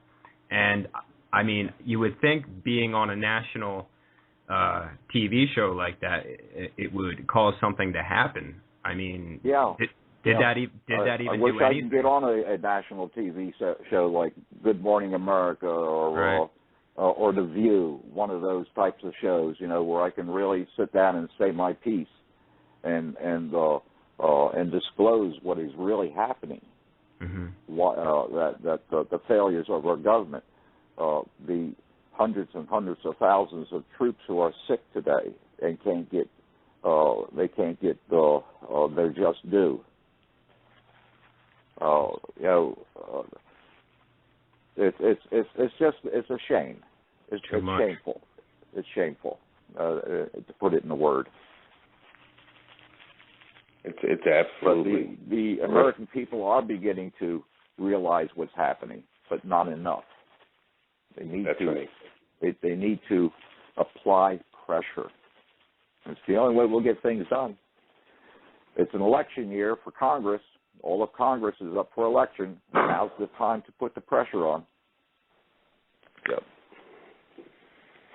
And, I mean, you would think being on a national TV show like that, it would cause something to happen. I mean, yeah. Did that even do anything? I wish I could get on a national TV show like Good Morning America or The View, one of those types of shows, you know, where I can really sit down and say my piece and disclose what is really happening. Mm-hmm. The failures of our government, the hundreds and hundreds of thousands of troops who are sick today and can't get their just due. It's a shame. It's shameful. It's shameful to put it in a word. It's absolutely. But the American people are beginning to realize what's happening, but not enough. They need They need to apply pressure. It's the only way we'll get things done. It's an election year for Congress. All of Congress is up for election. Now's the time to put the pressure on. Yep.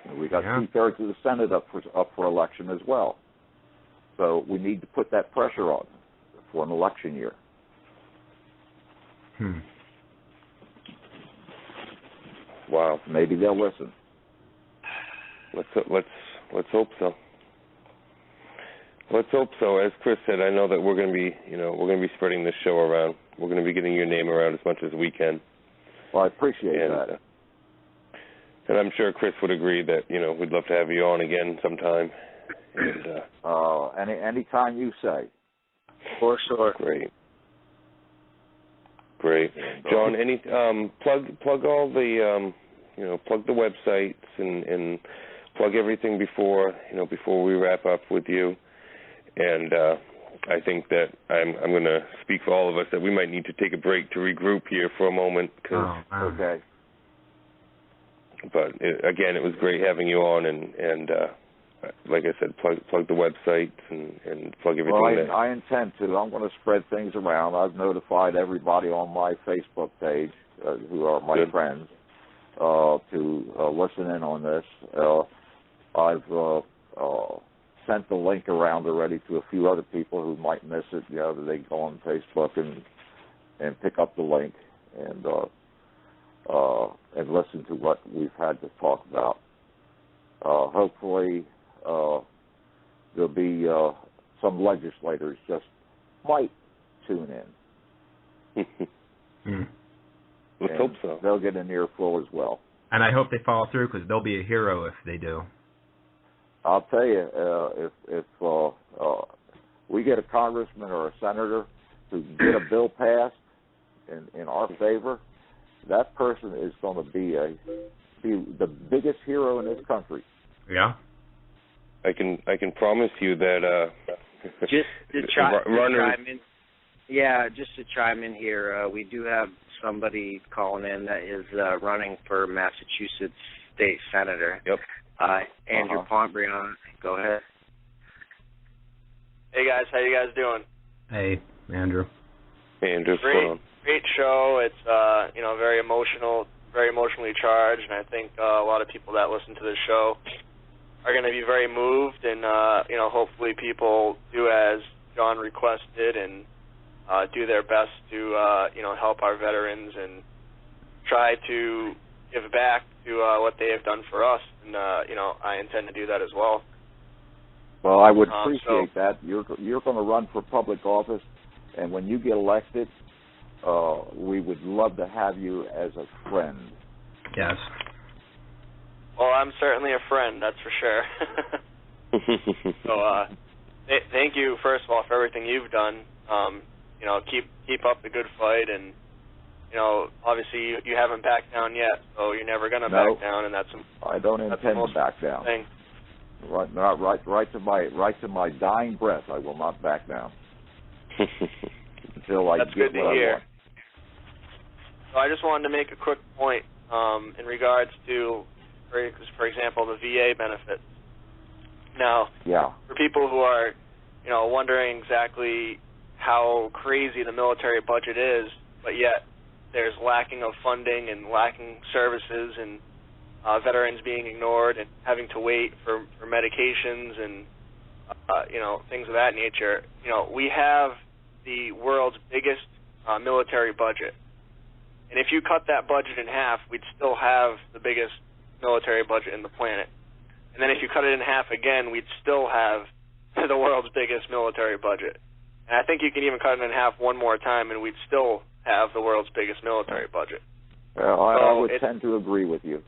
And we got 2/3 of the Senate up for election as well. So we need to put that pressure on for an election year. Wow. Maybe they'll listen. Let's hope so. Let's hope so. As Chris said, I know that we're going to be spreading this show around. We're going to be getting your name around as much as we can. Well, I appreciate that. And I'm sure Chris would agree that, we'd love to have you on again sometime. And anytime you say. For sure. Great. John, any plug all the plug the websites and plug everything before we wrap up with you. And I think that I'm going to speak for all of us that we might need to take a break to regroup here for a moment. Okay. But again, it was great having you on, and like I said, plug the websites and plug everything. Well, I intend to. I'm going to spread things around. I've notified everybody on my Facebook page who are my friends to listen in on this. I've sent the link around already to a few other people who might miss it. They go on Facebook and pick up the link and listen to what we've had to talk about. Hopefully, there'll be some legislators just might tune in. Let's hope so. They'll get an earful as well. And I hope they follow through because they'll be a hero if they do. I'll tell you, if we get a congressman or a senator who can get a bill passed in our favor, that person is going to be the biggest hero in this country. Yeah. I can promise you that. Just to chime in. Yeah, just to chime in here, we do have somebody calling in that is running for Massachusetts State Senator. Yep. Andrew Pontbriand. Go ahead. Hey guys, how you guys doing? Hey, Andrew. Hey, Andrew. Great show. It's very emotionally charged, and I think a lot of people that listen to this show are going to be very moved, and hopefully people do as John requested and do their best to help our veterans and try to give back to what they have done for us, and I intend to do that as well. Well, I would appreciate that. You're going to run for public office, and when you get elected, we would love to have you as a friend. Yes. Well, I'm certainly a friend, that's for sure. So, thank you, first of all, for everything you've done. Keep up the good fight, and obviously you haven't backed down yet, so you're never going to back down, and I don't intend to back down. Thing. Right to my dying breath, I will not back down until I That's get good to what hear. I want. So I just wanted to make a quick point in regards to, for example, the VA benefits. Now, for people who are, wondering exactly how crazy the military budget is, but yet there's lacking of funding and lacking services and veterans being ignored and having to wait for medications and, things of that nature. We have the world's biggest military budget. And if you cut that budget in half, we'd still have the biggest military budget in the planet. And then if you cut it in half again, we'd still have the world's biggest military budget. And I think you can even cut it in half one more time, and we'd still have the world's biggest military budget. Well, I would tend to agree with you.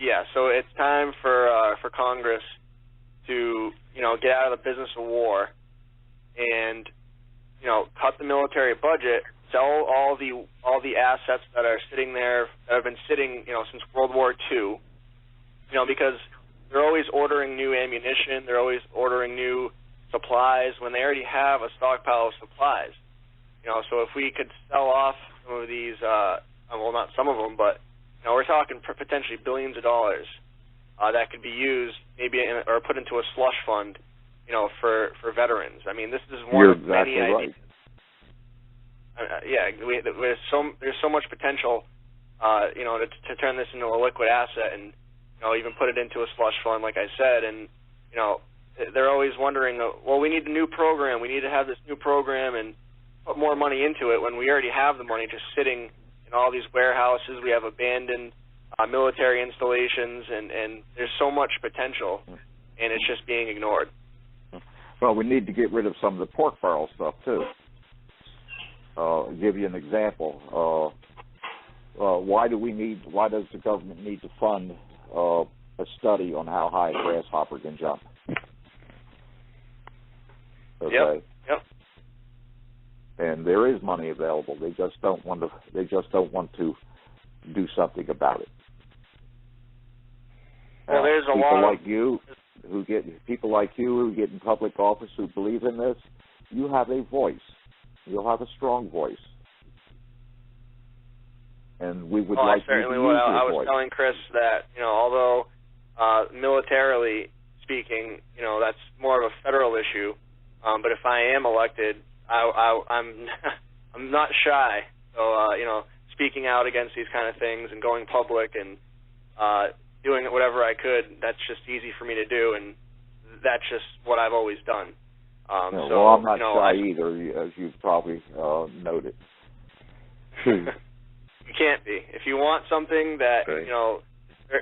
Yeah, so it's time for Congress to, get out of the business of war and, cut the military budget, sell all the assets that are sitting there, that have been sitting, since World War II, because they're always ordering new ammunition, they're always ordering new supplies when they already have a stockpile of supplies. So if we could sell off some of these, well, not some of them, but we're talking potentially billions of dollars that could be used maybe or put into a slush fund, for veterans. I mean, this is one of many ideas. There's so much potential, to turn this into a liquid asset and, even put it into a slush fund, like I said. And, they're always wondering, well, we need a new program. We need to have this new program and put more money into it when we already have the money just sitting in all these warehouses. We have abandoned military installations, and there's so much potential, and it's just being ignored. Well, we need to get rid of some of the pork barrel stuff, too. I'll give you an example. Why does the government need to fund a study on how high a grasshopper can jump? Okay. Yep. And there is money available. They just don't want to do something about it. Well, there's a lot of people like you who get in public office who believe in this. You have a voice. You'll have a strong voice. And we would like you to use your voice. I was telling Chris that, although militarily speaking, that's more of a federal issue, but if I am elected, I'm not shy. So, speaking out against these kind of things and going public and doing whatever I could, that's just easy for me to do, and that's just what I've always done. Well, I'm not shy either, as you've probably noted. You can't be. If you want something that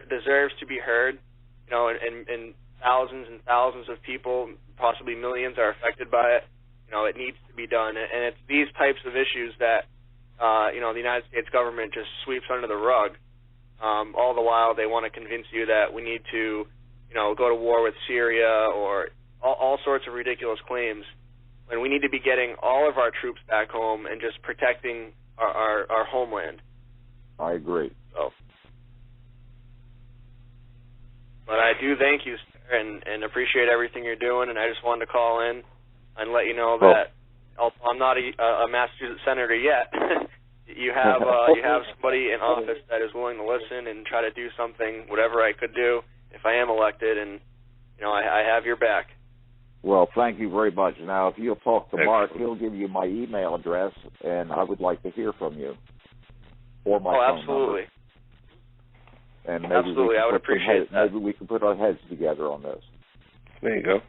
deserves to be heard, and thousands and thousands of people, possibly millions, are affected by it, it needs to be done. And it's these types of issues that the United States government just sweeps under the rug. All the while they want to convince you that we need to, go to war with Syria or all sorts of ridiculous claims, when we need to be getting all of our troops back home and just protecting our homeland. I agree. So, but I do thank you, sir, and appreciate everything you're doing, and I just wanted to call in and let you know that I'm not a Massachusetts senator yet. You have somebody in office that is willing to listen and try to do something, whatever I could do if I am elected, and I have your back. Well, thank you very much. Now, if you'll talk to Mark, he'll give you my email address, and I would like to hear from you. Or my phone absolutely. Number. And maybe absolutely, I would appreciate that. Maybe we can put our heads together on this. There you go.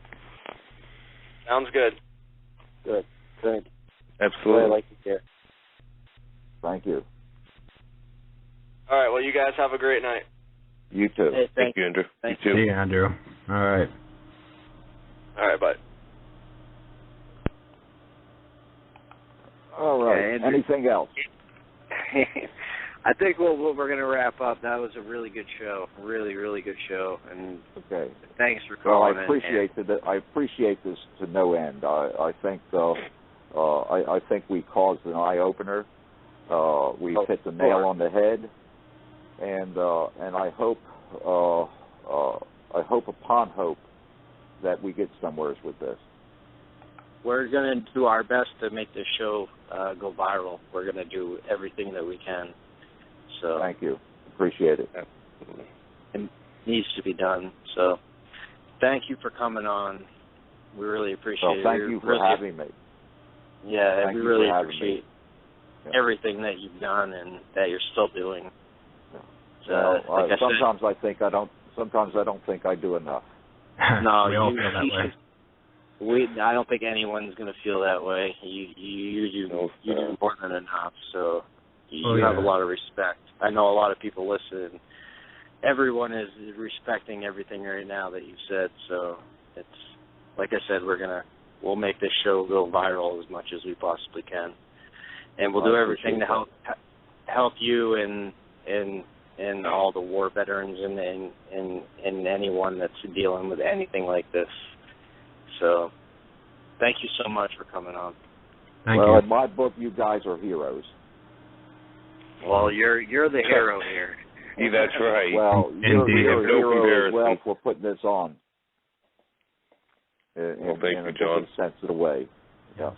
Sounds good. Good. Absolutely. I like to hear. Thank you. All right, well, you guys have a great night. You too. Hey, thank you, Andrew. Thank you too. See you, Andrew. All right. All right, bye. All right. Okay, anything else? I think we're going to wrap up. That was a really good show. Really, really good show. And okay. Thanks for calling. Well, I appreciate this to no end. I think we caused an eye opener. We hit the nail on the head, and I hope upon hope that we get somewhere with this. We're going to do our best to make this show go viral. We're going to do everything that we can. So thank you. Appreciate it. It needs to be done. So thank you for coming on. We really appreciate it. Thank you for having me. Yeah, thank we you really for having appreciate me. everything that you've done and that you're still doing. Sometimes I don't think I do enough. No, we all feel that way. I don't think anyone's going to feel that way. You do more than enough. So you have a lot of respect. I know a lot of people listen. Everyone is respecting everything right now that you've said. So it's like I said, we'll make this show go viral as much as we possibly can, and we'll do everything to help you and all the war veterans and anyone that's dealing with anything like this. So thank you so much for coming on. Thank you. In my book, you guys are heroes. Well, you're the hero here. Yeah, that's right. Well, you're a hero as well for putting this on. Thank you, a John. sensitive way. Yes.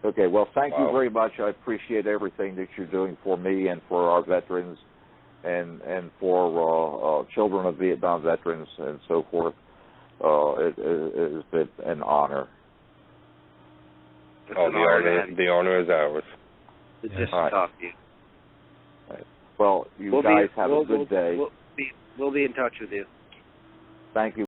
Okay. Well, thank you very much. I appreciate everything that you're doing for me and for our veterans, and for children of Vietnam veterans and so forth. It has been an honor. The honor is ours. Just to talk to you. Right. Well, you guys have a good day. We'll be in touch with you. Thank you.